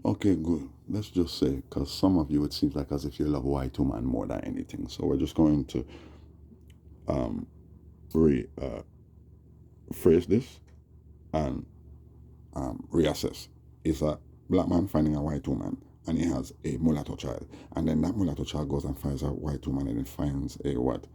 Okay, good. Let's just say, because some of you, it seems like as if you love white woman more than anything. So we're just going to phrase this and reassess. It's a black man finding a white woman and he has a mulatto child. And then that mulatto child goes and finds a white woman and then finds a what?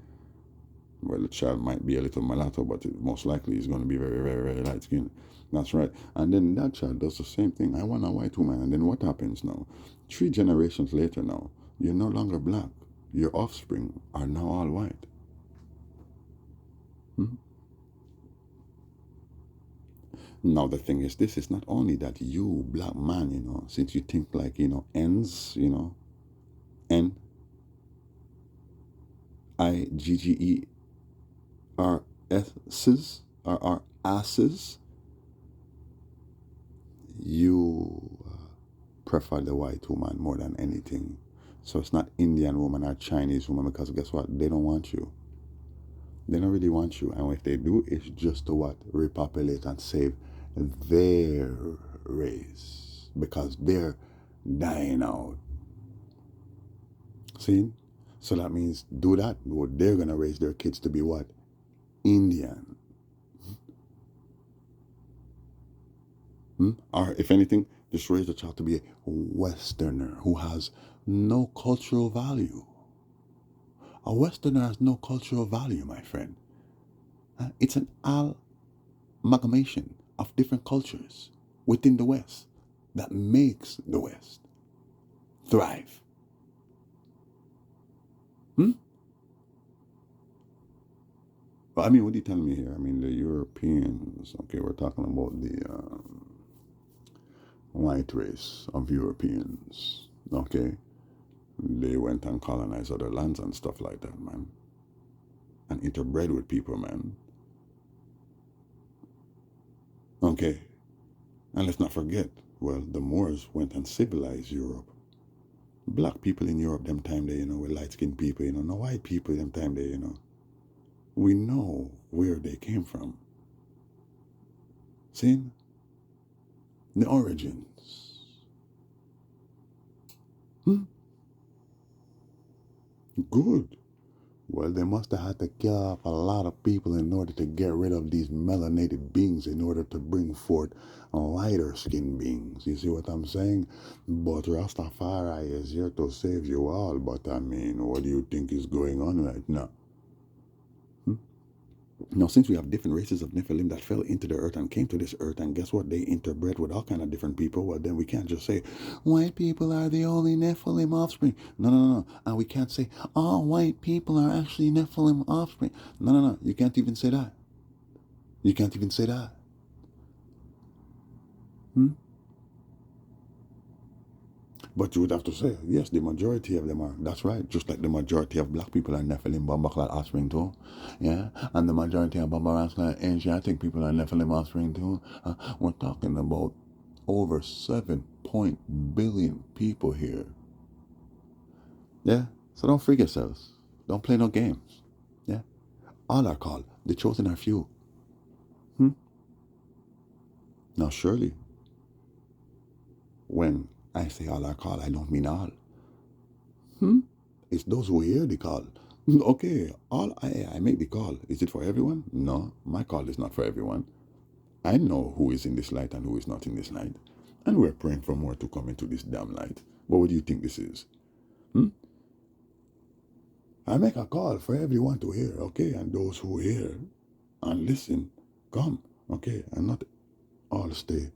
Well, the child might be a little mulatto, but most likely is going to be very, very, very light skinned. That's right. And then that child does the same thing. I want a white woman. And then what happens now? 3 generations later now, you're no longer black. Your offspring are now all white. Now the thing is, this is not only that you, black man, since you think like, ends, N-I-G-G-E-R-S's, are asses, you prefer the white woman more than anything. So it's not Indian woman or Chinese woman, because guess what? They don't want you. They don't really want you. And if they do, it's just to what? Repopulate and save their race. Because they're dying out. See? So that means do that. They're going to raise their kids to be what? Indian. Or if anything, just raise the child to be a Westerner who has no cultural value. A Westerner has no cultural value, my friend. It's an amalgamation of different cultures within the West that makes the West thrive. Hmm? Well, I mean, what are you telling me here? I mean, the Europeans, okay, we're talking about the white race of Europeans, okay? They went and colonized other lands and stuff like that, man. And interbred with people, man. Okay? And let's not forget, well, the Moors went and civilized Europe. Black people in Europe them time there, with light-skinned people, no white people them time there, We know where they came from. See? The origins. Hmm? Good. Well, they must have had to kill off a lot of people in order to get rid of these melanated beings in order to bring forth lighter skinned beings. You see what I'm saying? But Rastafari is here to save you all. But I mean, what do you think is going on right now? Now, since we have different races of Nephilim that fell into the earth and came to this earth, and guess what? They interbred with all kind of different people. Well, then we can't just say white people are the only Nephilim offspring. No, no, no, no. And we can't say all white people are actually Nephilim offspring. No, no, no. You can't even say that. You can't even say that. Hmm? But you would have to say, yes, the majority of them are. That's right. Just like the majority of black people are Nephilim Bambaklat offspring too. Yeah. And the majority of Bambarasklat Asiatic people are Nephilim offspring too. We're talking about over 7 billion people here. Yeah. So don't freak yourselves. Don't play no games. Yeah. All are called. The chosen are few. Now surely, when I say all are called, I don't mean all. It's those who hear the call. Okay, all I make the call. Is it for everyone? No, my call is not for everyone. I know who is in this light and who is not in this light. And we're praying for more to come into this damn light. But what do you think this is? I make a call for everyone to hear, okay? And those who hear and listen, come, okay? And not all stay.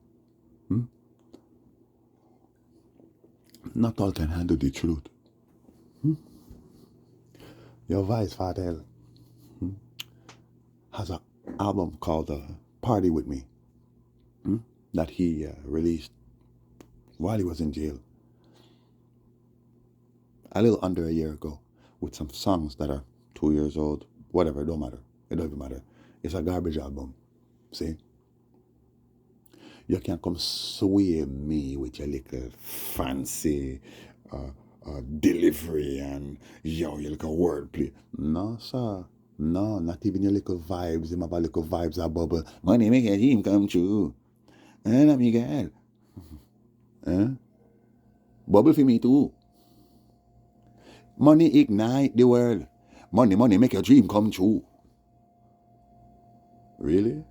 Not all can handle the truth. Your Vice Fidel has an album called Party With Me that he released while he was in jail a little under a year ago with some songs that are 2 years old. Whatever, it don't matter. It don't even matter. It's a garbage album. See? You can't come sway me with your little fancy delivery and your little wordplay. No, sir. No, not even your little vibes. Him have a little vibes a bubble. Money make a dream come true. And I'm your girl. Eh? Bubble for me too. Money ignite the world. Money make your dream come true. Really?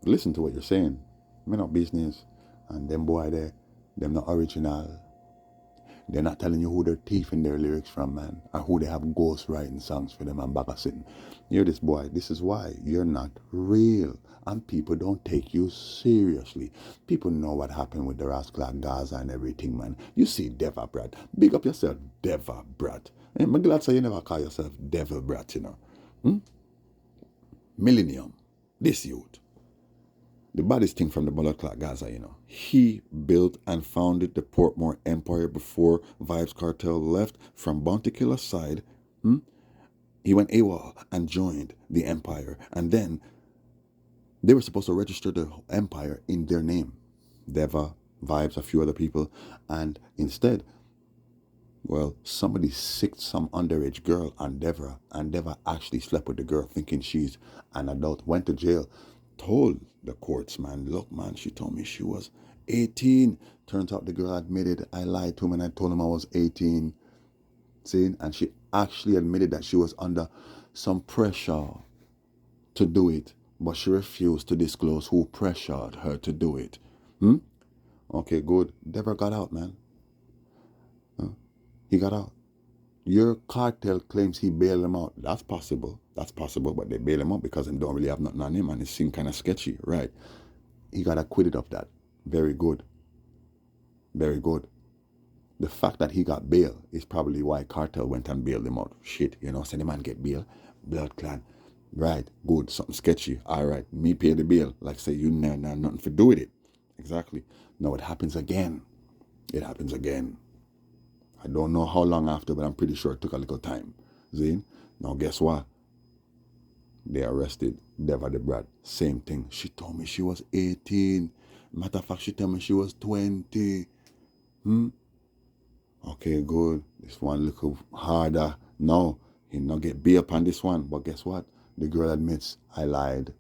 Listen to what you're saying. Me not business. And them boy there, them not original. They're not telling you who they're thieving their lyrics from, man. Or who they have ghost writing songs for them and back sitting. Hear this, boy. This is why you're not real. And people don't take you seriously. People know what happened with the Rascal Gaza and everything, man. You see Deva Brat. Big up yourself, Deva Brat. I'm glad say you never call yourself Devil Brat, Millennium. This youth. The baddest thing from the blood clot Gaza, He built and founded the Portmore Empire before Vibes Cartel left from Bounty Killer's side. He went AWOL and joined the Empire. And then they were supposed to register the Empire in their name. Deva, Vibes, a few other people. And instead, well, somebody sicked some underage girl on Deva, and Deva actually slept with the girl thinking she's an adult, went to jail, told the courts, man, look, man, she told me she was 18. Turns out the girl admitted, I lied to him and I told him I was 18. See? And she actually admitted that she was under some pressure to do it, but she refused to disclose who pressured her to do it. Okay, good. Deva got out, man. He got out. Your cartel claims he bailed him out. That's possible. That's possible, but they bail him out because they don't really have nothing on him and it seemed kind of sketchy, right? He got acquitted of that. Very good. Very good. The fact that he got bail is probably why cartel went and bailed him out. Shit, so the man get bail. Blood clan. Right, good, something sketchy. All right, me pay the bill. Like say you know nothing to do with it. Exactly. No, it happens again. It happens again. I don't know how long after, but I'm pretty sure it took a little time. Zane, now guess what? They arrested Deva the Brat. Same thing. She told me she was 18. Matter of fact, she told me she was 20. Okay, good. This one look harder. No, he not get beat up on this one. But guess what? The girl admits, I lied.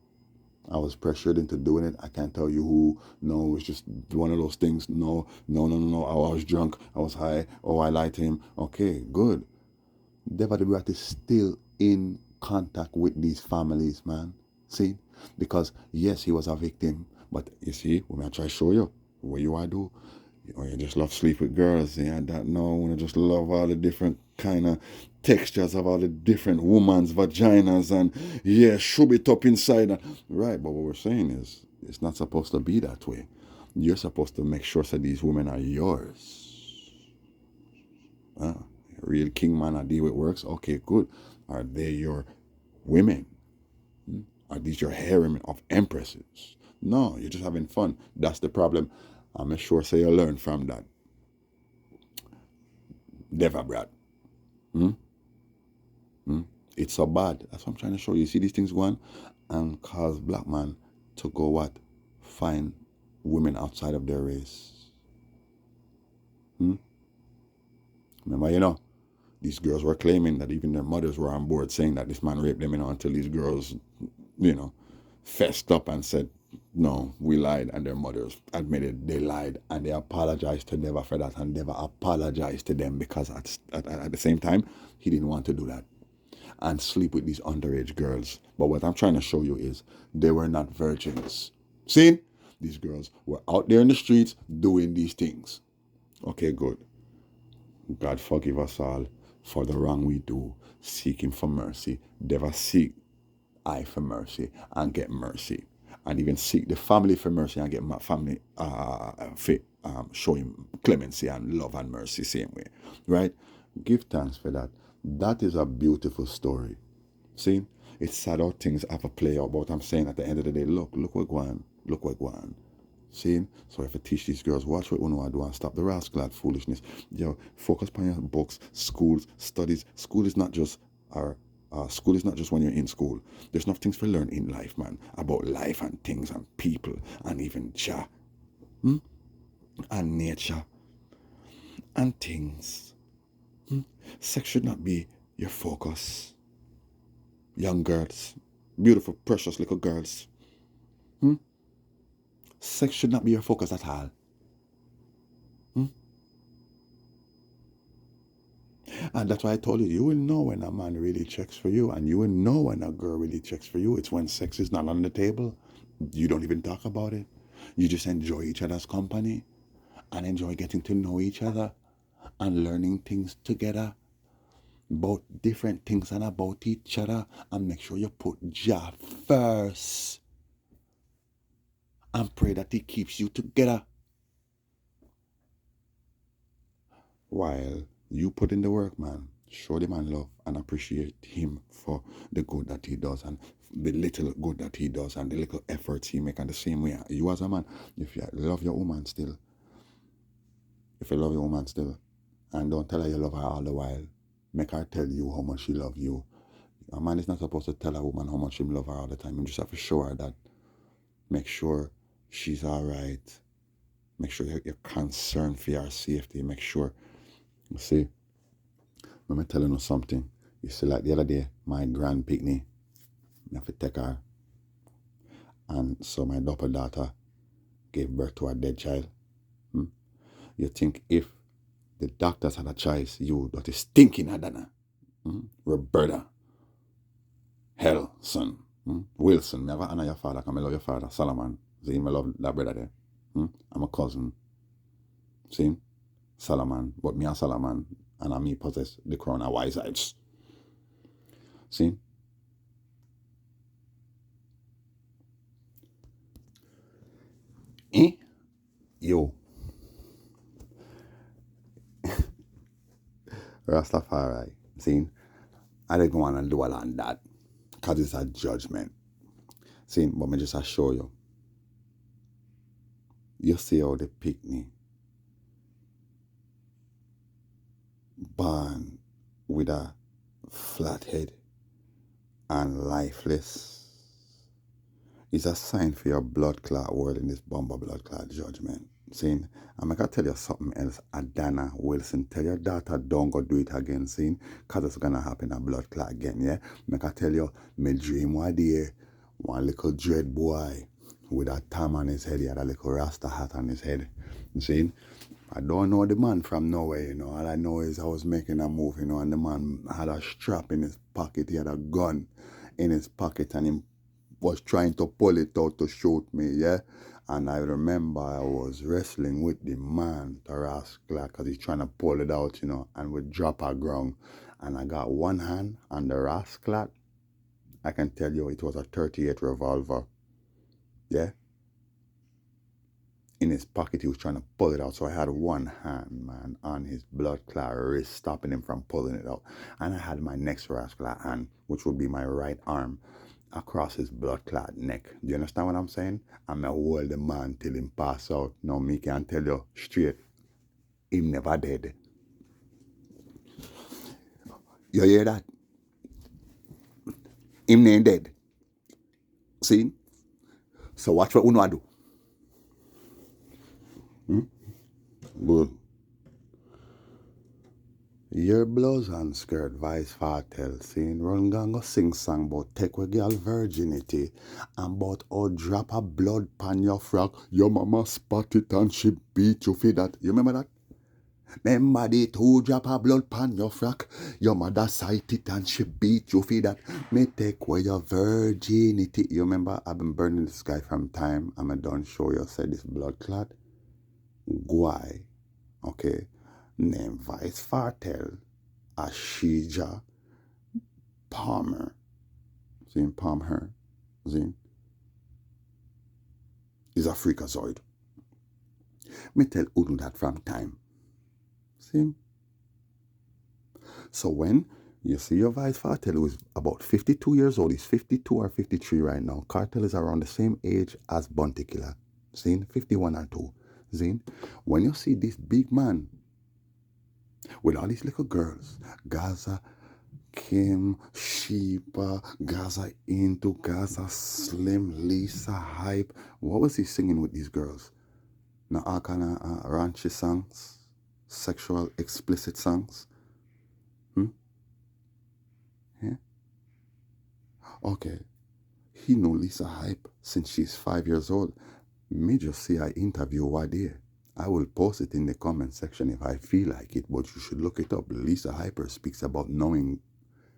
I was pressured into doing it. I can't tell you who. No, it's just one of those things. No. I was drunk. I was high. Oh, I lied to him. Okay, good. Deva the Brat is still in contact with these families, man. See? Because, yes, he was a victim. But, you see, when I try to show you what you I do, you just love sleep with girls. Yeah, that no, when I just love all the different kind of textures of all the different women's vaginas and shove it up inside. Right, but what we're saying is it's not supposed to be that way. You're supposed to make sure that these women are yours. Real king man I deal with works. Okay, good. Are they your women? Are these your harem of empresses? No, you're just having fun. That's the problem. I'm sure say you learn from that. Never, Brad. It's so bad. That's what I'm trying to show you. See these things going and cause black man to go what? Find women outside of their race. Remember, these girls were claiming that even their mothers were on board saying that this man raped them, until these girls, fessed up and said, no, we lied, and their mothers admitted they lied, and they apologized to Deva for that, and Deva apologized to them because at the same time, he didn't want to do that and sleep with these underage girls. But what I'm trying to show you is they were not virgins. See? These girls were out there in the streets doing these things. Okay, good. God forgive us all for the wrong we do, seeking for mercy. Never seek I for mercy and get mercy. And even seek the family for mercy and get my family show him clemency and love and mercy same way. Right? Give thanks for that. That is a beautiful story. See? It's sad how things have a play out, but I'm saying at the end of the day, look what going. Look what going. See? So if I teach these girls, watch what you do and stop the rascal foolishness. Focus on your books, schools, studies. School is not just when you're in school. There's enough things to learn in life, man. About life and things and people and even and nature and things. Sex should not be your focus. Young girls, beautiful, precious little girls. Sex should not be your focus at all. And that's why I told you, you will know when a man really checks for you, and you will know when a girl really checks for you. It's when sex is not on the table. You don't even talk about it. You just enjoy each other's company and enjoy getting to know each other and learning things together about different things and about each other, and make sure you put Jah first and pray that he keeps you together while you put in the work, man. Show the man love and appreciate him for the good that he does and the little good that he does and the little efforts he make. And the same way, you as a man, if you love your woman still, and don't tell her you love her all the while, make her tell you how much she love you. A man is not supposed to tell a woman how much he love her all the time. You just have to show her that. Make sure she's all right. Make sure you're concerned for her safety. Make sure, you see, let me tell you something. You see, like the other day, my grand picnic, I have to take her. And so my daughter gave birth to a dead child. You think if the doctors had a choice, you that is stinking Adana, Roberta, hell, son, Wilson, never honor your father, because I love your father, Solomon. See, I love that brother there. I'm a cousin. See? Solomon. But me and Solomon, and I me possess the crown of wise heights. See? Eh? Yo, Rastafari. See? I didn't want to do all on that because it's a judgment. See? But me just assure you. You see how they pick me. Born with a flat head and lifeless is a sign for your blood clot world in this bomber blood clot judgment. See, I'm gonna tell you something else. Adana Wilson, tell your daughter don't go do it again, see, cause it's gonna happen a blood clot again, yeah? I'm gonna tell you, me dream one day, one little dread boy with a tam on his head, he had a little rasta hat on his head. You see? I don't know the man from nowhere, you know. All I know is I was making a move, you know, and the man had a strap in his pocket. He had a gun in his pocket and he was trying to pull it out to shoot me, yeah? And I remember I was wrestling with the man, the rascal, because he's trying to pull it out, you know, and we drop our ground. And I got one hand on the rascal. I can tell you it was a 38 revolver, yeah? In his pocket, he was trying to pull it out. So I had one hand, man, on his blood clot wrist, stopping him from pulling it out. And I had my next rascal hand, which would be my right arm, across his blood clot neck. Do you understand what I'm saying? I'm going to hold the man till him pass out. Now, me can tell you straight, him never dead. You hear that? Him ain't dead. See? So watch what we know do. Good. Your blouse and skirt vice fartel saying run gang go sing song about take with girl virginity and about how drop a blood pan your frock. Your mama spot it and she beat you for that. You remember that? Remember the two drop a blood pan your frock. Your mother sight it and she beat you for that. Me take away your virginity. You remember I've been burning this guy from time. I'm a done show you said this blood clot. Guy. Okay. Name Vice Fartel, Ashija Palmer. Zin Palmer. Zin. Is a freakazoid. Me tell Udu that from time. See? So when you see your Vice Fartel, who is about 52 years old, he's 52 or 53 right now. Cartel is around the same age as Bounty Killer. Zin, 51 and 2. Zin, when you see this big man with all these little girls, Gaza, Kim, Sheepa, Gaza Into, Gaza Slim, Lisa, Hype. What was he singing with these girls? Now, all kind of raunchy songs, sexual, explicit songs. Yeah? Okay. He knew Lisa Hype since she's 5 years old. Me just see I interview one day. I will post it in the comment section if I feel like it, but you should look it up. Lisa Hyper speaks about knowing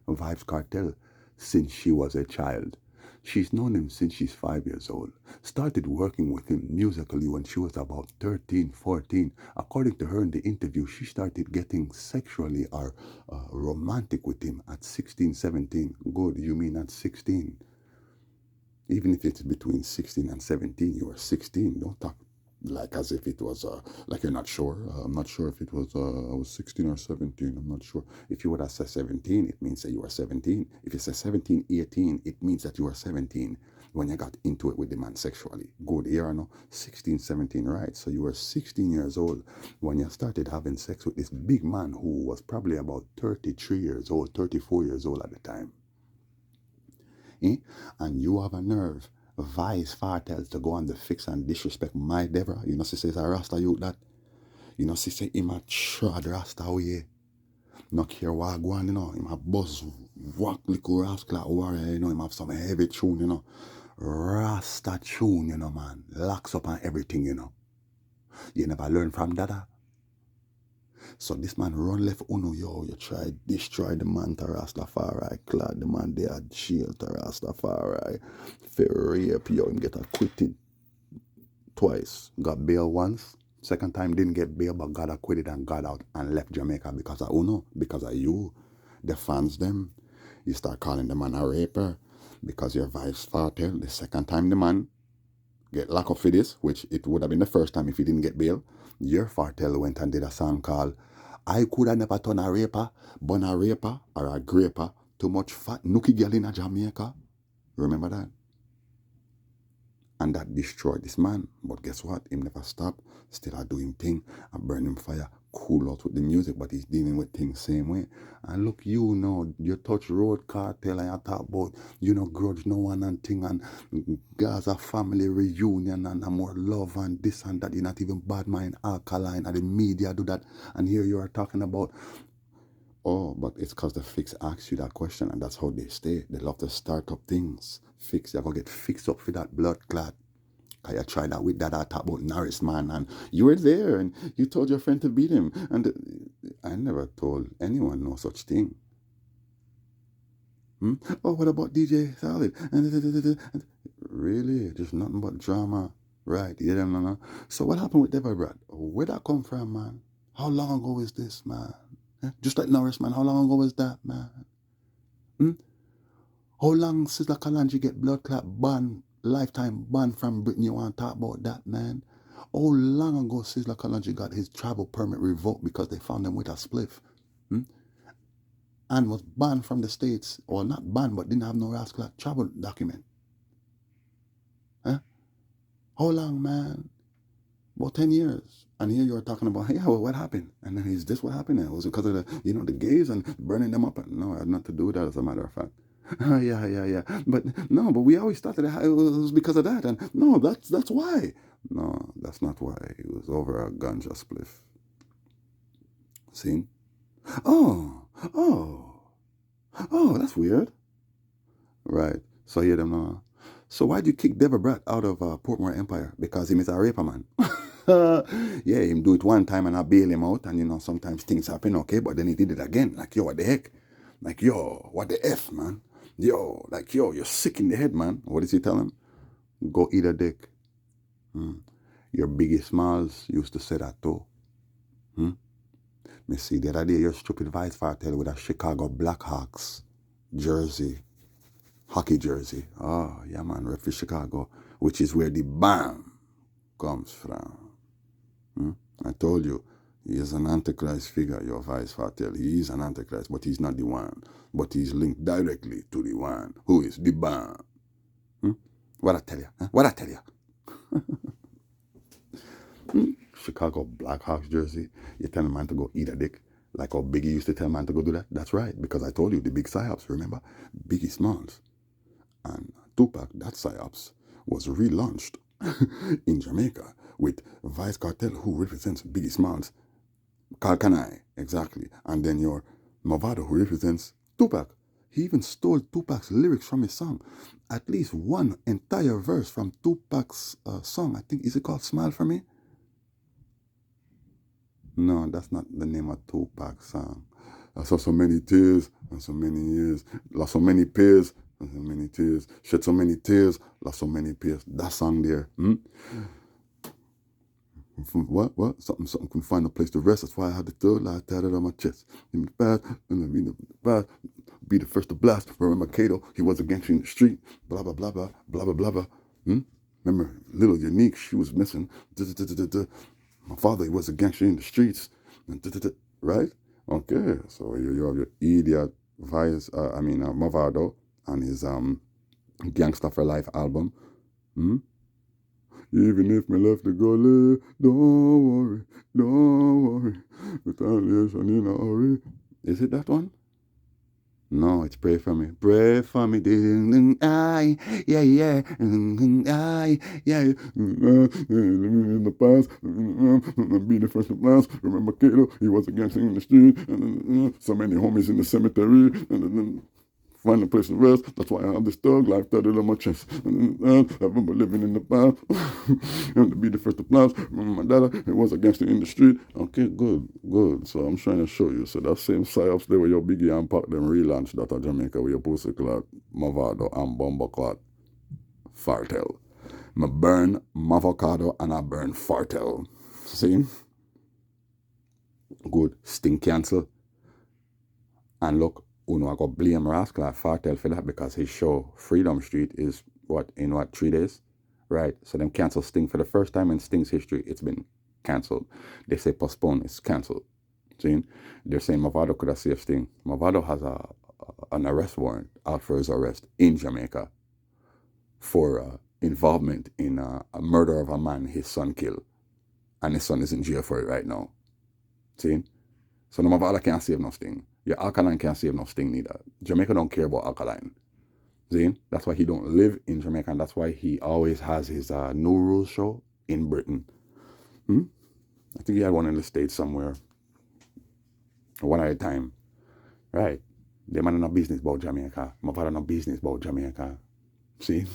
Vibes Cartel since she was a child. She's known him since she's 5 years old. Started working with him musically when she was about 13, 14. According to her in the interview, she started getting sexually or romantic with him at 16, 17. Good, you mean at 16? Even if it's between 16 and 17, you are 16. Don't talk like as if it was, like you're not sure. I'm not sure if it was, I was 16 or 17. I'm not sure. If you would have said 17, it means that you are 17. If you say 17, 18, it means that you are 17 when you got into it with the man sexually. Good, here or no? 16, 17, right? So you were 16 years old when you started having sex with this big man who was probably about 33 years old, 34 years old at the time. And you have a nerve, Vice Fartels, to go on the fix and disrespect my Deborah. You know, she says a Rasta you that. You know, she say him a trod Rasta away. No care what go on, you know. Him a buzz, walk little rascal warrior, you know. Him have some heavy tune, you know. Rasta tune, you know, man. Locks up on everything, you know. You never learn from Dada. So this man run left uno, yo, you try destroy the man to Rastafari, clad the man they had shield to Rastafari. For rape, yo, him get acquitted twice. Got bail once, Second time didn't get bail, but got acquitted and got out and left Jamaica because of Uno, because of you, the fans them. You start calling the man a raper because your vice farted. The second time the man get locked up for this, which it would have been the first time if he didn't get bail, your fartel went and did a song called I Could Have Never Turn a Raper, Born a Raper or a Graper, Too Much Fat Nookie Girl in a Jamaica. Remember that? And that destroyed this man. But guess what? Him never stopped. Still a doing thing. A burning fire. Cool out with the music, but he's dealing with things same way. And look, you know, you touch road cartel and you talk about, you know, grudge no one and thing and Gaza family reunion and more love and this and that. You're not even bad mind alkaline and the media do that. And here you are talking about, oh, but it's because the fix asks you that question and that's how they stay. They love to start up things. Fix, you're going to get fixed up for that blood clot. Cause you tried that with that I talk about Norris, man, and you were there and you told your friend to beat him. And I never told anyone no such thing. Oh, what about DJ Solid? Really? Just nothing but drama. Right, yeah, no. So what happened with Deborah Brad? Where'd that come from, man? How long ago is this, man? Just like Norris, man, how long ago was that, man? How long Sizzla Kalonji get blood clot ban, lifetime ban from Britain? You want to talk about that, man? How long ago Sizzla Kalonji got his travel permit revoked because they found him with a spliff? And was banned from the States, or not banned, but didn't have no rascal travel document. Huh? How long, man? About 10 years. And here you're talking about, hey, well, what happened? And then is this what happened? Was it because of the, you know, the gays and burning them up? No, it had nothing to do with that, as a matter of fact. Yeah. But no, but we always thought that it was because of that. And no, that's why. No, that's not why. It was over a ganja spliff. See? Oh, that's weird. Right. So hear them now. So why'd you kick Deborah Brat out of Portmore Empire? Because he is a raper, man. Yeah, him do it one time and I bail him out, and you know, sometimes things happen, okay, but then he did it again. Like, yo, what the heck? Like, yo, what the F, man? Yo, like, yo, you're sick in the head, man. What does he tell him? Go eat a dick. Your Biggie Smalls used to say that too. Me see the other day your stupid vice fartel with a Chicago Blackhawks jersey, hockey jersey. Oh, yeah, man, rep for Chicago, which is where the BAM comes from. I told you, he is an Antichrist figure, your vice fartel. He is an Antichrist, but he's not the one. But he's linked directly to the one who is the BAM. What I tell you? Huh? What I tell you? Chicago Blackhawks jersey. You tell a man to go eat a dick. Like how Biggie used to tell a man to go do that. That's right, because I told you the big psyops, remember? Biggie Smalls. And Tupac, that psyops, was relaunched in Jamaica with Vice Cartel, who represents Biggie Smalls. Kalkanai, exactly. And then your Movado, who represents Tupac. He even stole Tupac's lyrics from his song. At least one entire verse from Tupac's song. I think, is it called Smile For Me? No, that's not the name of Tupac's song. I saw so many tears and so many years. Lost so many peers and so many tears. Shed so many tears, lost so many peers. That song there. What? Something can find a place to rest. That's why I had the third lie tatted on my chest. In the past, be the first to blast. Remember Kato, he was a gangster in the street. Blah, blah, blah, blah, blah, blah, blah, blah. Remember Little Unique, she was missing. My father, he was a gangster in the streets. Right? Okay, so you have your idiot Movado and his Gangsta for Life album. Even if me left the gully, don't worry. Retaliation in a hurry. Is it that one? No, it's Pray For Me. Pray for me, I, yeah. In the past, be the first to blast. Remember Kato, he was a gangster in the street. So many homies in the cemetery. Find a place to rest. That's why I have this thug life tatted on my chest. I remember living in the past. And to be the first to blast. Remember my dad, he was a gangster in the street. Okay, good. So I'm trying to show you. So that same psyops there where your Biggie and Pac them relaunched that at Jamaica with your pussy clot, Movado and Bomba clot, Fartel. I burn Mavocado and I burn Fartel. See? Good. Sting cancel. And look, I got blame Rascal Fartel for that because his show, Freedom Street, is in 3 days? Right. So them cancel Sting for the first time in Sting's history. It's been cancelled. They say postpone, it's cancelled. See? They're saying Mavado could have saved Sting. Mavado has an arrest warrant out for his arrest in Jamaica for involvement in a murder of a man his son killed. And his son is in jail for it right now. See? So no Mavado can't save no Sting. Your Alkaline can't save no Sting neither. Jamaica don't care about Alkaline. See? That's why he don't live in Jamaica, and that's why he always has his New Rules show in Britain. I think he had one in the States somewhere. One at a time. Right. They man no business about Jamaica. My father no business about Jamaica. See?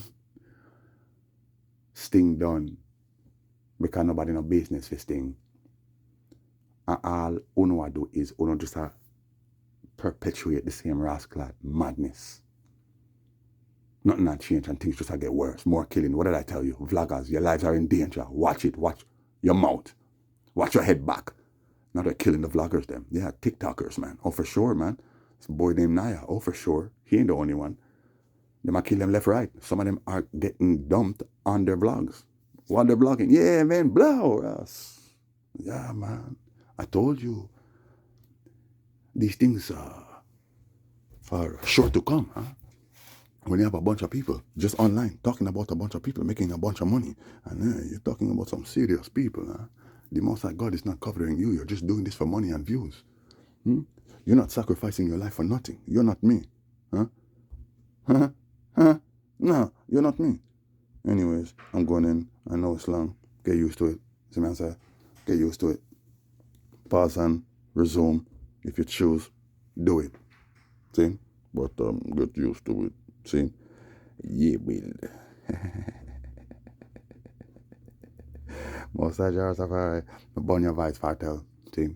Sting done. Because nobody no business for Sting. And all uno do is uno just perpetuate the same rascal madness. Nothing not change and things just get worse. More killing. What did I tell you? Vloggers, your lives are in danger. Watch it. Watch your mouth. Watch your head back. Now they're killing the vloggers, them. Yeah, TikTokers, man. Oh, for sure, man. It's a boy named Naya. Oh, for sure. He ain't the only one. They might kill them left, right. Some of them are getting dumped on their vlogs. While they're vlogging. Yeah, man, blow us. Yeah, man. I told you. These things are sure to come, huh? When you have a bunch of people just online talking about a bunch of people making a bunch of money, and you're talking about some serious people, huh? The Most High God is not covering you. You're just doing this for money and views. You're not sacrificing your life for nothing. You're not me. Huh? Huh? Huh? No, you're not me. Anyways, I'm going in. I know it's long. Get used to it. See what I say? Get used to it. Pause and resume. If you choose, do it. See? But get used to it. See? Yeah, will. Most of yours have a burn your vice fartel. See?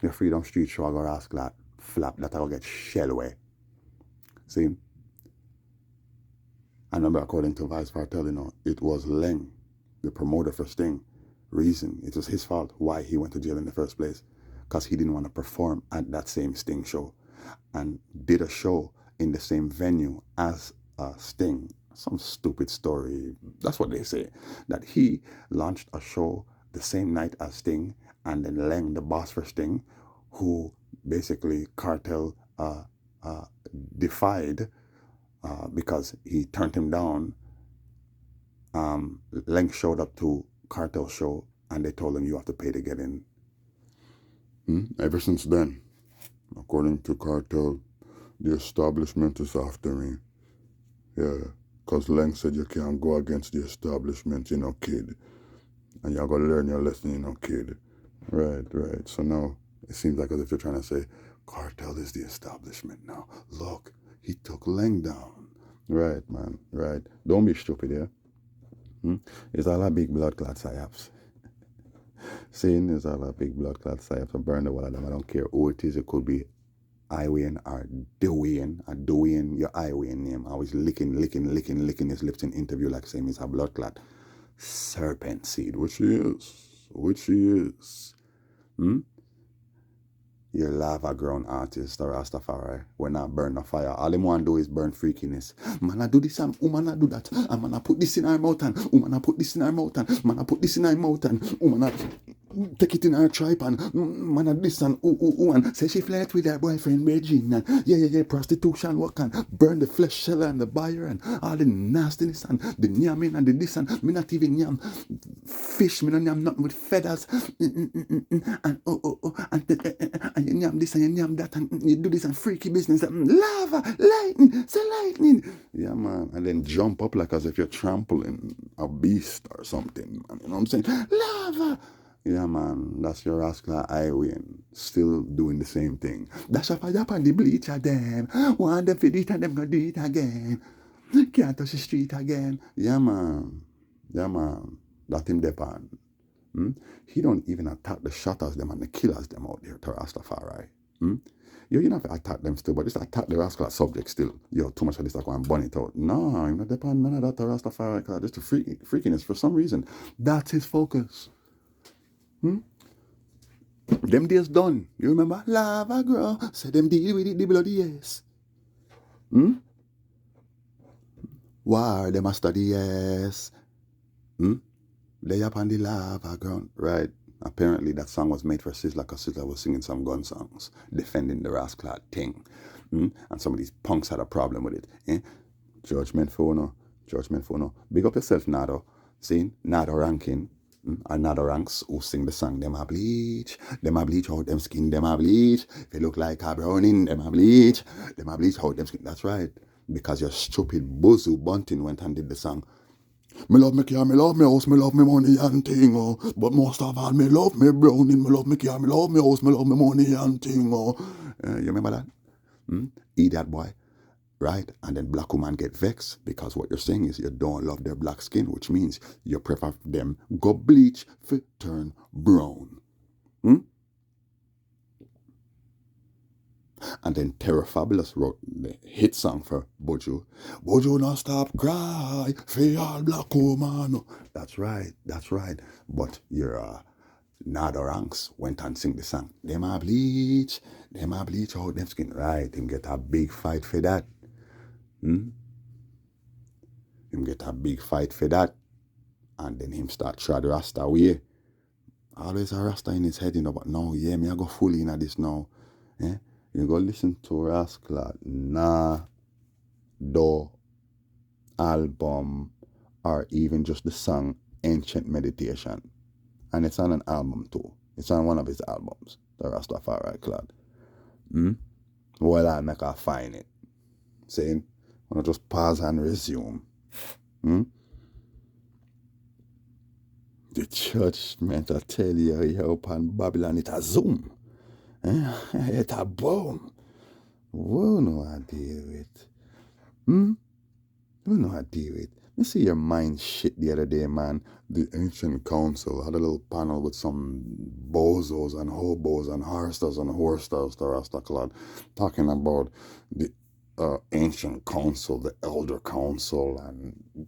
Your Freedom Street show I go ask that flap that I will get shell away. See? I remember according to Vice Fartel, it was Leng, the promoter for Sting, reason. It was his fault why he went to jail in the first place. Because he didn't want to perform at that same Sting show. And did a show in the same venue as Sting. Some stupid story. That's what they say. That he launched a show the same night as Sting, and then Leng, the boss for Sting, who basically Cartel defied because he turned him down. Leng showed up to Cartel's show, and they told him you have to pay to get in. Ever since then, according to Cartel, the establishment is after me. Yeah, because Leng said you can't go against the establishment, kid. And you're going to learn your lesson, kid. Right. So now, it seems like as if you're trying to say, Cartel is the establishment now. Look, he took Leng down. Right, man, right. Don't be stupid, yeah? It's all a big blood clot psyops. Saying is all a big blood clot psyops. I burn the wall of them. I don't care who it is. It could be Iwayan or Dewayne, your Iwayan name. Always licking his lips in interview like saying he's a blood clot. Serpent seed, which he is. Your lava grown artist, the Rastafari. We're not burn the fire. All them want to do is burn freakiness. Man, I do this and woman, I do that. And man, I put this in our mouth and woman, I put this in our mouth and man, I put this in our mouth and woman, I take it in her tripe and man, I this and and say she flirt with her boyfriend Regine and yeah, prostitution, what can burn the flesh seller and the buyer and all the nastiness and the yamming and the this and me not even yam fish, me not yam nothing with feathers and and you yam this and you yam that and you do this and freaky business and lava, lightning, say lightning. Yeah, man. And then jump up like as if you're trampling a beast or something, man. You know what I'm saying? Lava. Yeah, man. That's your rascal Iwayan. Still doing the same thing. That's a fire up on the bleacher, them. Want them to do it and them gonna do it again. Can't touch the street again. Yeah, man. That him depend. He don't even attack the shotters them and the killers them out there to Rastafari. You know if I attack them still, but just attack the rascal subject still. Too much of this like I'm burn it out. No, I'm not depend none of that to Rastafari, because just the freakiness for some reason. That's his focus. Them days done. You remember? Lava grow. Say them deal with it, the bloody yes. War, them a study yes. Lay up on the lava ground. Right. Apparently that song was made for Sizzla because Sizzla was singing some gun songs, defending the rascal thing. And some of these punks had a problem with it. Judgment for no. Judgment for no. Big up yourself, Nado. See? Nado ranking. And Nado ranks who sing the song. Them a bleach. Them a bleach out them skin. Them a bleach. They look like a browning. Them a bleach. Them a bleach out them skin. That's right. Because your stupid bozo bunting went and did the song. Me love me car, me love me house, me love me money and thing, oh. But most of all, me love me browning, me love me car, me love me house, me love me money and thing, oh. You remember that? Idiot boy. Right? And then black woman get vexed because what you're saying is you don't love their black skin, which means you prefer them go bleach for turn brown. And then Terror Fabulous wrote the hit song for Bojo. Bojo not stop cry for all black woman. That's right, that's right. But your Nada Ranks went and sing the song. Them a bleach out them skin. Right, him get a big fight for that. Him get a big fight for that. And then him start try the Rasta away. Always a Rasta in his head, but now, yeah, me I go fully into this now. You go listen to Rascal Do album or even just the song Ancient Meditation. And it's on an album too. It's on one of his albums, the Rastafari Clad. Well, I make I find it. Saying, I'm gonna just pause and resume. The judgment, I tell you, here upon Babylon, it a zoom. It a boom. We know how to deal with. We know how to deal with. You see your mind shit the other day, man. The Ancient Council had a little panel with some bozos and hobos and harsters and horsesters, the Rastaclad, talking about the Ancient Council, the Elder Council, and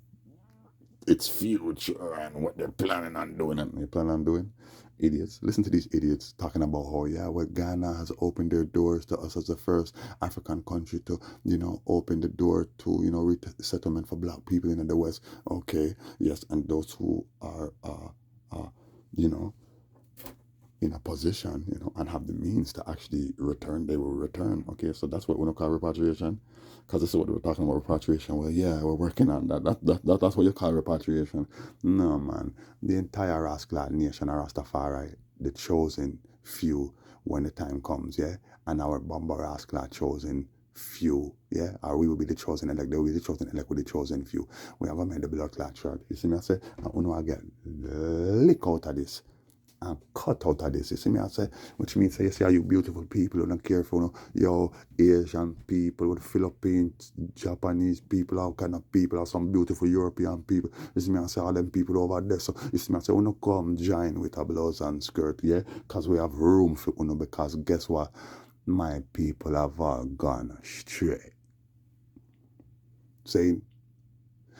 its future and what they're planning on doing. And they plan on doing? Idiots. Listen to these idiots talking about how, yeah, well, Ghana has opened their doors to us as the first African country to, open the door to, resettlement for black people in the West. Okay, yes, and those who are, in a position, and have the means to actually return, they will return. Okay, so that's what we call repatriation. Because this is what we were talking about, repatriation. Well, yeah, we're working on that. That's what you call repatriation. No, man. The entire Rascal nation, Rastafari, the chosen few when the time comes, yeah? And our Bomber Rascal chosen few, yeah? Or we will be the chosen elect. They will be the chosen elect with the chosen few. We have made the blood clot short. You see me, I say, I get lick out of this. And cut out of this, you see me I say, which means you see how you beautiful people who don't care for your Asian people, with Philippine, Japanese people, all kind of people, or some beautiful European people. You see me I say all them people over there. So you see me I say, don't come join with a blouse and skirt, yeah? Because we have room for because guess what? My people have all gone straight. Saying,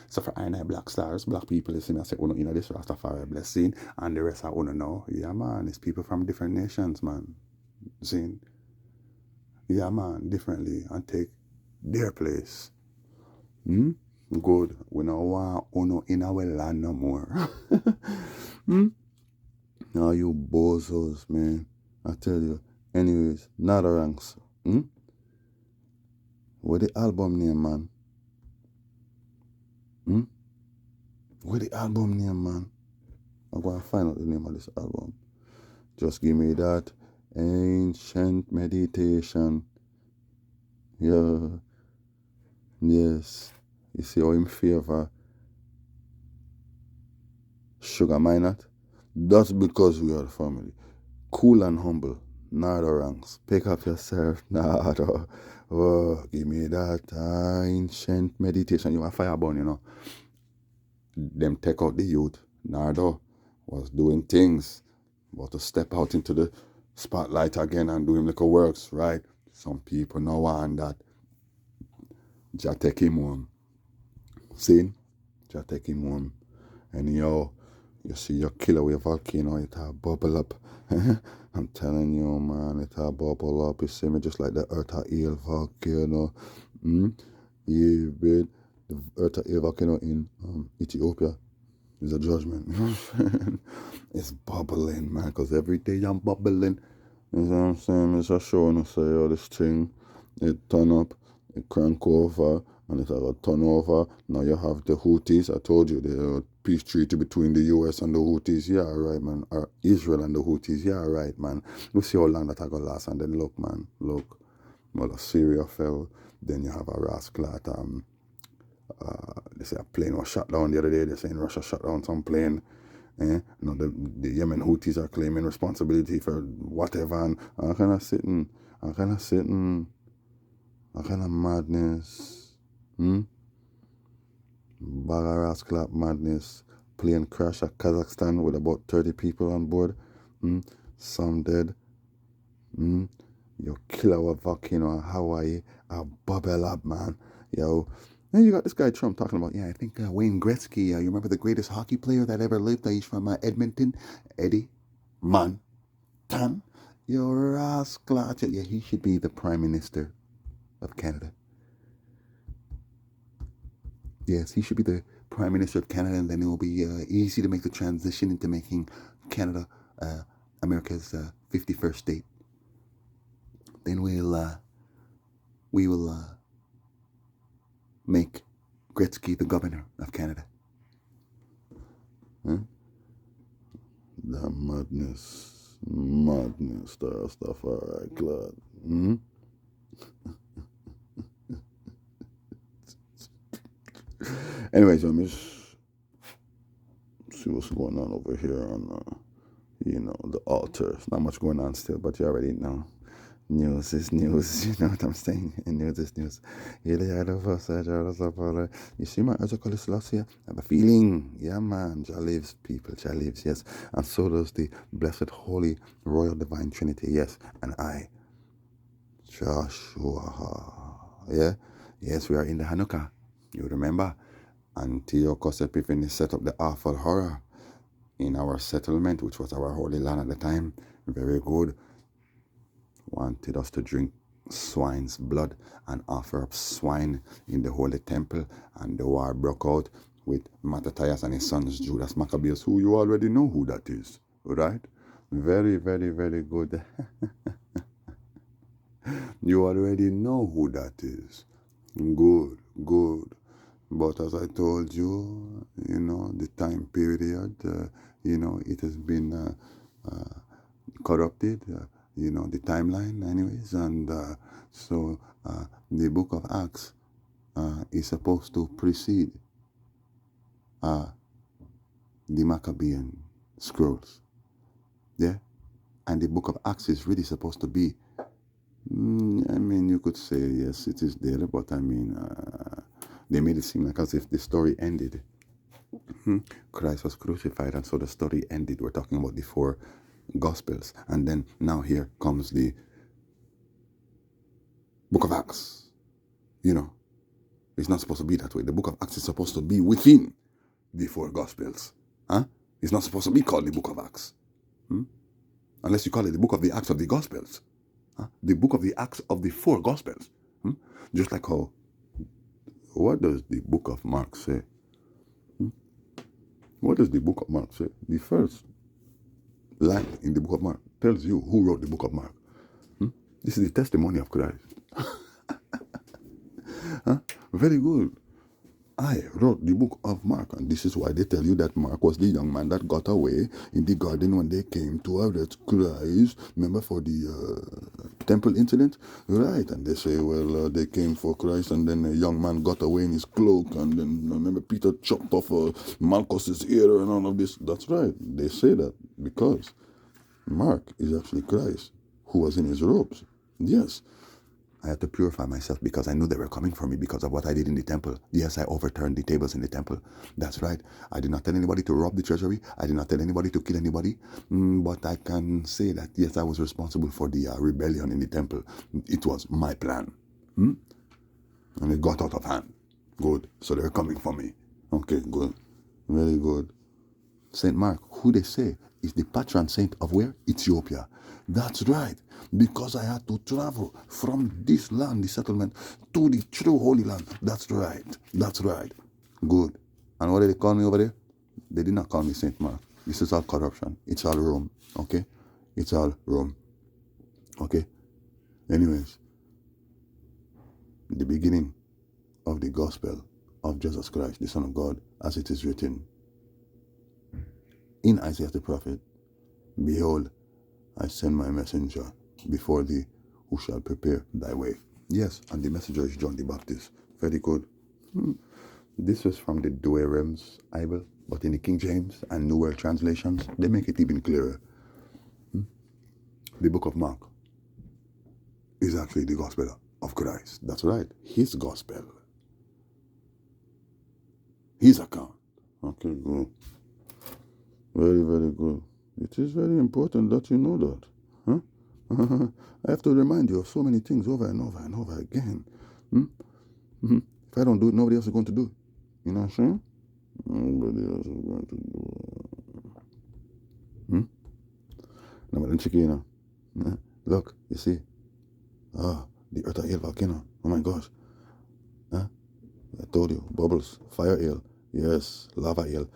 so for I black stars, black people, you see me, I say, this Rastafari blessing, and the rest I know. Yeah, man, it's people from different nations, man. See? Yeah, man, differently, and take their place. Good. We don't want uno in our land no more. Now you bozos, man. I tell you. Anyways, Nada Ranks. What the album name, man? What the album name, man? I'm going to find out the name of this album. Just give me that Ancient Meditation. Yeah. Yes. You see how him favor Sugar Minot? That's because we are the family. Cool and humble. Nada Ranks. Pick up yourself. Nada. Oh, give me that Ancient Meditation. You want fireborn, Them take out the youth. Nardo was doing things, but to step out into the spotlight again and do him like a works, right? Some people know want that. Jah take him home. See? Jah take him home. And You see your Kilauea volcano, it bubble up. I'm telling you, man, it bubble up. You see me just like the Earth Eel volcano. Yeah, man. The Earth Eel volcano in Ethiopia is a judgment. It's bubbling, man, because every day I'm bubbling. You know what I'm saying? It's just showing us, say, oh, this thing, it turn up, it crank over, and it got turn over. Now you have the Houthis. I told you, the peace treaty between the US and the Houthis. Yeah, right, man. Or Israel and the Houthis. Yeah, right, man. We'll see how long that I got last. And then look, man, look. Well, Syria fell. Then you have a rascal at, they say a plane was shot down the other day. They're saying Russia shot down some plane. You know, the Yemen Houthis are claiming responsibility for whatever, and I kind of sitting, I kind of madness, Bagaras clap madness, plane crash at Kazakhstan with about 30 people on board, some dead, your killer volcano in Hawaii, a bubble up, man, yo. And you got this guy Trump talking about, yeah, I think Wayne Gretzky, you remember the greatest hockey player that ever lived? He's from Edmonton, Eddie Montan. Yo, rascal. Yeah, he should be the Prime Minister of Canada. Yes, he should be the Prime Minister of Canada, and then it will be easy to make the transition into making Canada America's 51st state. Then we will make Gretzky the governor of Canada. Huh? The madness, that stuff. All right, Claude. Anyways, let me see what's going on over here on, the altar. Not much going on still, but you already know. News is news, you know what I'm saying? And news is news. You see my Zetegu Selassie? I have a feeling. Yeah, man. Jah lives, people. Jah lives, yes. And so does the Blessed Holy Royal Divine Trinity, yes. And I, Joshua. Yeah? Yes, we are in the Hannukah. You remember? Antiochus Epiphanes set up the awful horror in our settlement, which was our holy land at the time. Very good. Wanted us to drink swine's blood and offer up swine in the holy temple, and the war broke out with Mattathias and his sons Judas Maccabeus, who you already know who that is, right? Very, very, very good. You already know who that is. Good, good. But as I told you, the time period, it has been corrupted, the timeline anyways. And so the book of Acts is supposed to precede the Maccabean scrolls. Yeah? And the book of Acts is really supposed to be, you could say, yes, it is there, but they made it seem like as if the story ended. Christ was crucified, and so the story ended. We're talking about the 4 Gospels. And then now here comes the book of Acts. It's not supposed to be that way. The book of Acts is supposed to be within the 4 Gospels. It's not supposed to be called the book of Acts. Unless you call it the book of the Acts of the Gospels. The book of the Acts of the 4 Gospels. Just like how, what does the book of Mark say? What does the book of Mark say? The first line in the book of Mark tells you who wrote the book of Mark. This is the testimony of Christ. Very good. I wrote the book of Mark, and this is why they tell you that Mark was the young man that got away in the garden when they came to arrest Christ. Remember for the temple incident? Right, and they say, well, they came for Christ, and then a young man got away in his cloak, and then remember Peter chopped off Malchus's ear and all of this. That's right, they say that because Mark is actually Christ who was in his robes. Yes. I had to purify myself because I knew they were coming for me because of what I did in the temple. Yes, I overturned the tables in the temple. That's right. I did not tell anybody to rob the treasury. I did not tell anybody to kill anybody. But I can say that, yes, I was responsible for the rebellion in the temple. It was my plan. And it got out of hand. Good. So they're coming for me. Okay, good. Very good. St. Mark, who they say is the patron saint of where? Ethiopia. That's right. Because I had to travel from this land, the settlement, to the true Holy Land. That's right. That's right. Good. And what did they call me over there? They did not call me St. Mark. This is all corruption. It's all Rome. Okay? It's all Rome. Okay? Anyways, the beginning of the gospel of Jesus Christ, the Son of God, as it is written in Isaiah the prophet, behold, I send my messenger before thee, who shall prepare thy way. Yes, and the messenger is John the Baptist. Very good. This was from the Realmz Bible, but in the King James and New World translations, they make it even clearer. The book of Mark is actually the gospel of Christ. That's right. His gospel. His account. Okay, good. Very, very good. It is very important that you know that. Huh? I have to remind you of so many things over and over and over again. If I don't do it, nobody else is going to do it. You know what I'm saying? Nobody else is going to do it. No, but then check it, you know. Look, you see. The earth eel volcano. Oh my gosh. I told you. Bubbles. Fire eel. Yes. Lava eel.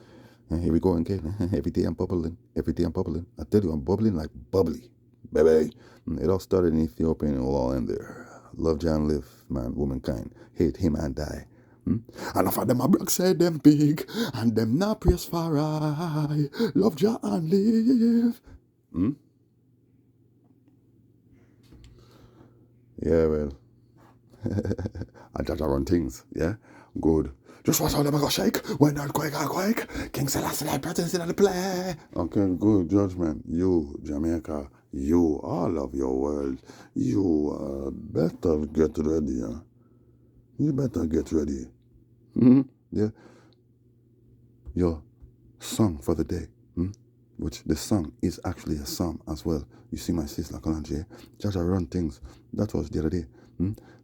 Here we go again. Every day I'm bubbling. Every day I'm bubbling. I tell you, I'm bubbling like bubbly. Baby. It all started in Ethiopia and it will all end there. Love Jah and live, man, womankind. Hate him and die. And of them a brook say them big, and them not praise for I. Love Jah and live. Yeah, well. I judge run things, yeah? Good. Just watch how them go shake when earthquake I quake. King Selassie I presence in the play. Okay, good judgment. You, Jamaica, you, all of your world, you better get ready, huh? You better get ready. Yeah. Your song for the day, which the song is actually a psalm as well. You see my sister Kalanje, Jaja run things. That was the other day.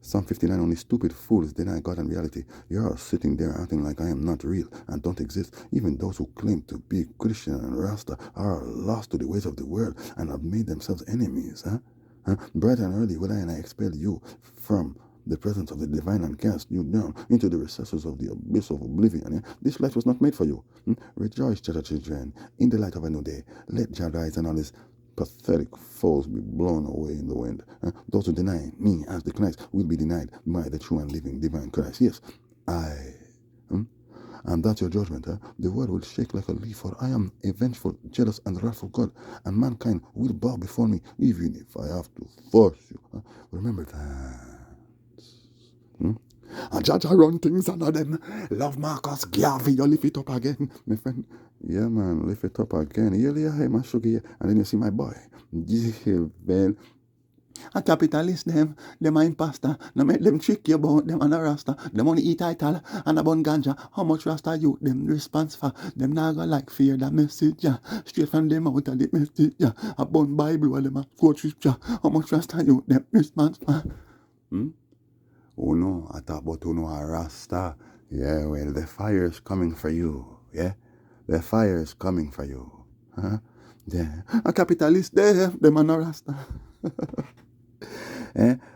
Psalm 59, only stupid fools deny God and reality. You're sitting there acting like I am not real and don't exist. Even those who claim to be Christian and Rasta are lost to the ways of the world and have made themselves enemies. Bright and early will I expel you from the presence of the divine and cast you down into the recesses of the abyss of oblivion. This light was not made for you. Rejoice, children, in the light of a new day. Let Jah rise and all his pathetic foes be blown away in the wind. Those who deny me as the Christ will be denied by the true and living divine Christ. Yes, I. And that's your judgment. The world will shake like a leaf, for I am a vengeful, jealous, and wrathful God, and mankind will bow before me, even if I have to force you. Remember that. I judge I run things under them. Love Marcus Garvey, you lift it up again, my friend. Yeah, man, lift it up again. Yeah, my sugar. And then you see my boy. Yeah, man. A capitalist them a imposter. No make them trick you about them and a rasta. Them only eat title and a bun ganja. How much rasta you them response for? Them not gonna like fear that message, yeah. Straight from them out of the message, yeah. A bun Bible while them a quote scripture. How much rasta you them response for? Oh no, I thought about who know a rasta. Yeah, well, the fire is coming for you, yeah? The fire is coming for you. Yeah. A capitalist there, them and a rasta.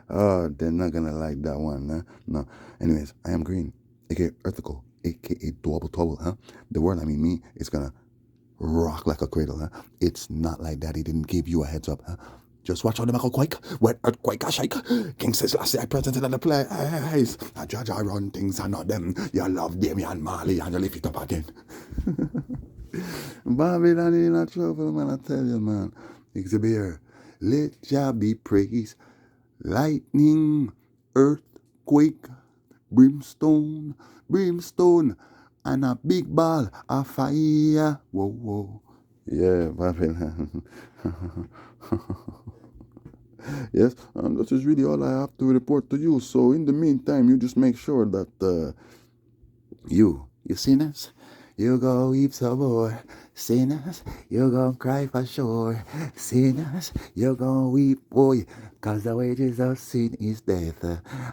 Oh, they're not gonna like that one, No. Anyways, I am green, aka Earthical, aka Double, The word, I mean me, is gonna rock like a cradle, It's not like that. He didn't give you a heads up, Just watch how the Michael quake, when earthquake a shake. King says last I present in the place. I judge I run things and not them. You love Damian Marley and you lift it up again. Babylon in a trouble, man, I tell you, man. Exhibit, let Jah be praised. Lightning, earthquake, brimstone, and a big ball of fire. Whoa. Yeah, Babylon. Yes, that is really all I have to report to you. So in the meantime, you just make sure that you sinners, you go weep some more. Sinners, you gonna cry for sure. Sinners, you gonna weep, boy. Cause the wages of sin is death.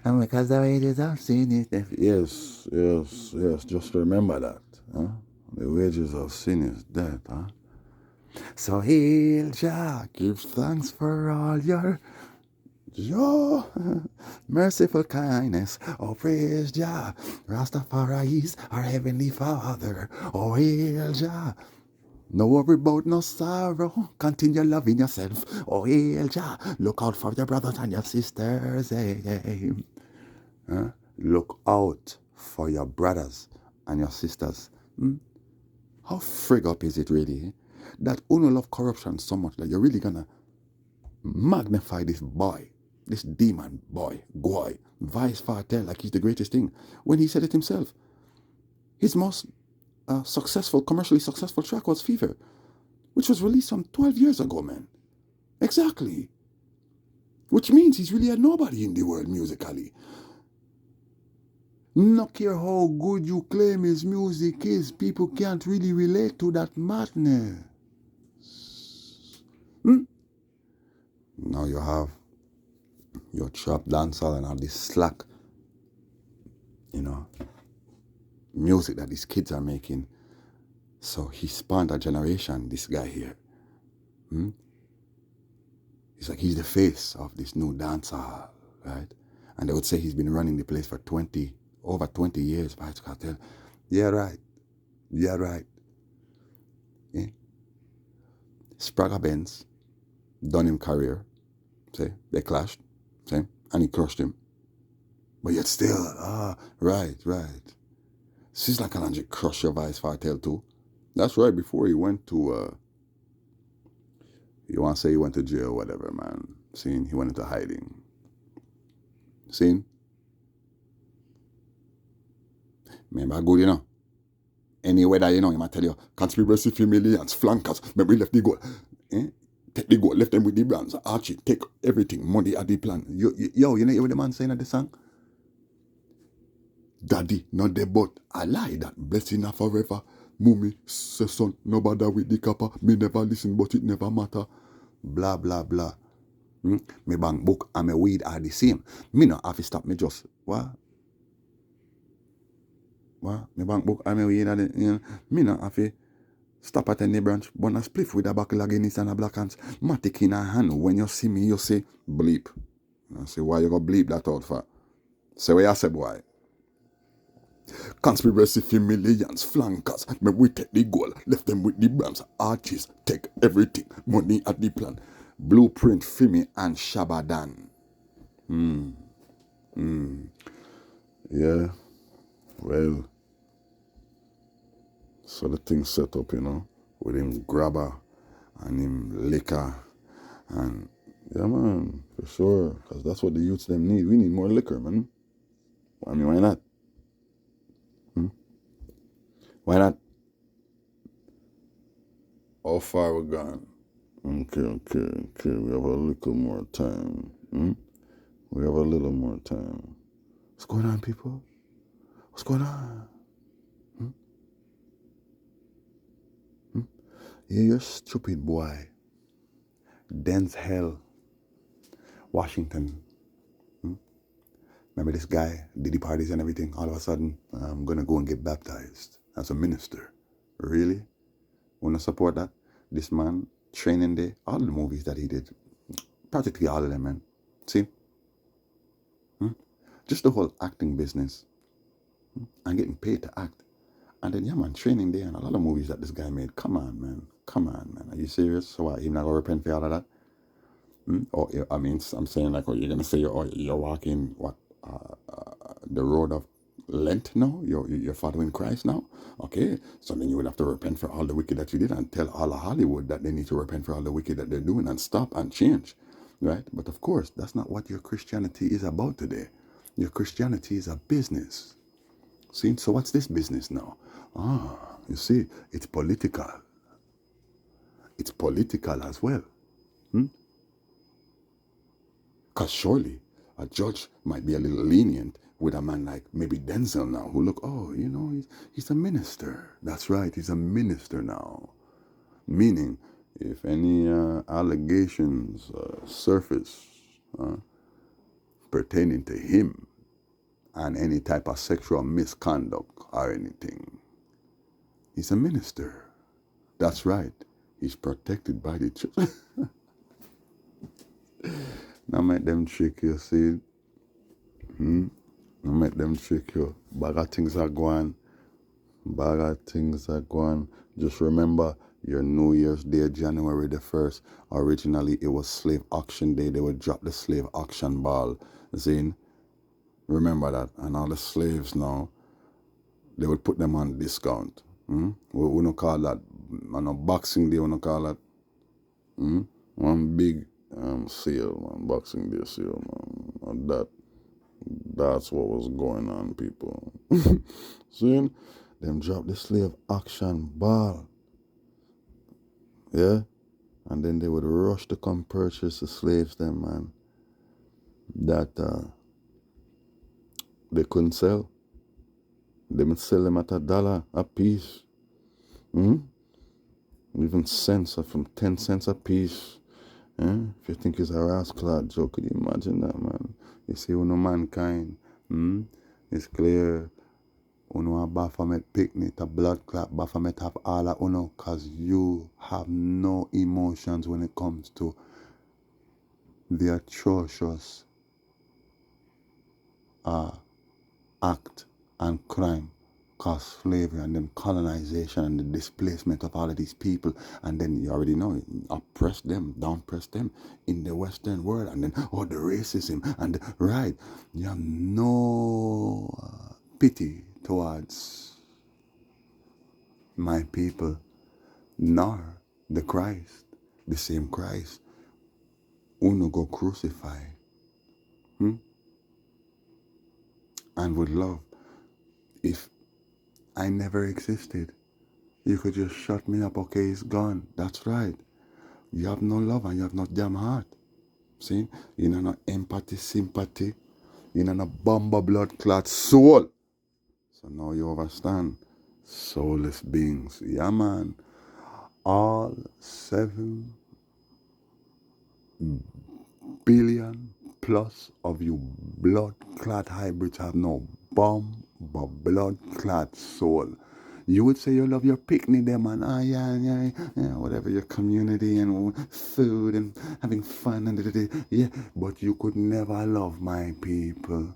And because the wages of sin is death. Yes. Just remember that. The wages of sin is death, huh? So hail Jah, give thanks for all your merciful kindness. Oh, praise Jah, Rastafari is our heavenly Father. Oh, hail Jah. No worry about no sorrow. Continue loving yourself. Oh, hail Jah. Look out for your brothers and your sisters. Hey, hey. Huh? Look out for your brothers and your sisters. How frig up is it really? That Uno love corruption so much that you're really gonna magnify this boy, this demon boy, Goy, Vice Fartel, like he's the greatest thing, when he said it himself. His most commercially successful track was Fever, which was released some 12 years ago, man. Exactly. Which means he's really a nobody in the world musically. No care how good you claim his music is, people can't really relate to that madness. Now you have your trap dancehall and all this slack, music that these kids are making. So he spawned a generation, this guy here. He's like, he's the face of this new dancehall, right? And they would say he's been running the place for over 20 years, Vybz Kartel. Yeah, right. Yeah, right. Yeah. Spragga Benz done him career. See, they clashed. See, and he crushed him. But yet still, right. She's like a crush your Vybz Kartel too. That's right, before he went to, you want to say he went to jail or whatever, man. Seeing he went into hiding. Seeing? Remember, good, Any weather, he might tell you, conspiracy for millions, flankers, maybe we left the goal. Take the goal, left them with the brands, Archie, take everything, money at the plan. You hear what the man saying at the song? Daddy, not the but I lie that blessing are forever. Mummy, say son, no bother with the copper. Me never listen, but it never matter. Blah, blah, blah. Me bank book and me weed are the same. Me no have to stop me just, what? Me bank book and me weed are the, me no have to stop at any branch, but a spliff with a buckle of Guinness and a black hands. Matic in a hand, when you see me, you say, bleep. I say, why you go bleep that out for? Say what you say, boy. Conspiracy for millions, flankers, me we take the goal, left them with the brands, arches, take everything, money at the plan. Blueprint for me and Shabadan. Yeah, well, so the thing set up, with him grabber and him liquor and, yeah, man, for sure, because that's what the youths them need. We need more liquor, man. I mean, why not? Why not? How far we gone? Okay. We have a little more time. We have a little more time. What's going on, people? What's going on? Yeah, you're stupid, boy. Denzel Washington. Remember this guy did the parties and everything? All of a sudden, I'm going to go and get baptized as a minister. Really? Want to support that? This man, Training Day, all the movies that he did, practically all of them, man. See? Just the whole acting business. And getting paid to act. And then, yeah, man, Training Day and a lot of movies that this guy made. Come on, man. Are you serious? So what, you not going to repent for all of that? Or, I mean, I'm saying like, you're going to say you're walking, the road of Lent now? You're following Christ now? Okay, so then you would have to repent for all the wicked that you did and tell all of Hollywood that they need to repent for all the wicked that they're doing and stop and change, right? But of course, that's not what your Christianity is about today. Your Christianity is a business. See, so what's this business now? You see, it's political. It's political as well. Because surely a judge might be a little lenient with a man like maybe Denzel now, who look, he's a minister. That's right, he's a minister now. Meaning, if any allegations surface pertaining to him and any type of sexual misconduct or anything, He's a minister. That's right. He's protected by the church. Now make them trick you, see? Now make them trick you. Bag of things are going. Bag of things are going. Just remember your New Year's Day, January the 1st. Originally, it was Slave Auction Day. They would drop the slave auction ball. See? Remember that. And all the slaves now, they would put them on discount. We don't call that, on a Boxing Day, we don't call that. One big sale, man, Boxing Day sale, man. And that's what was going on, people. See? Them drop the slave auction ball. Yeah? And then they would rush to come purchase the slaves, them, man, that they couldn't sell. They would sell them at $1 a piece. Even cents, from 10 cents a piece. If you think it's a rascal joke, could you imagine that, man? You see, uno mankind, it's clear. Uno a Baphomet picnic, a blood clot, Baphomet have all of uno, cause you have no emotions when it comes to the atrocious act and crime caused slavery and then colonization and the displacement of all of these people. And then you already know, oppress them, downpress them in the Western world. And then, the racism and right. You have no pity towards my people, nor the Christ, the same Christ, uno go crucify. And would love. If I never existed, you could just shut me up, okay, it's gone. That's right. You have no love and you have no damn heart. See? You know no empathy, sympathy. You know no bomber blood clot soul. So now you understand. Soulless beings. Yeah, man. All 7 billion plus of you blood clot hybrids have no bomb but blood clot soul. You would say you love your picnic there, man. Yeah, whatever, your community and food and having fun and yeah, but you could never love my people.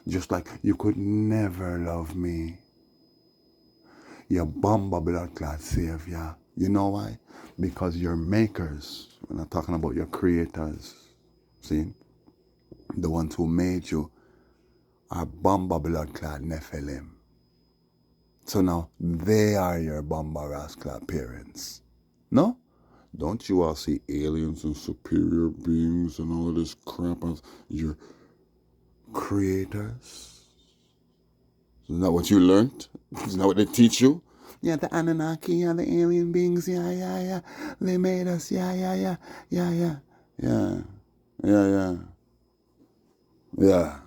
Just like you could never love me. Your bomber blood clot savior. You know why? Because your makers, we're not talking about your creators. See? The ones who made you are bomber blood clot Nephilim. So now they are your bomber rascal parents. No? Don't you all see aliens and superior beings and all of this crap as your creators? Isn't that what you learned? Isn't that what they teach you? Yeah, the Anunnaki, yeah, the alien beings, yeah. They made us, yeah. Yeah.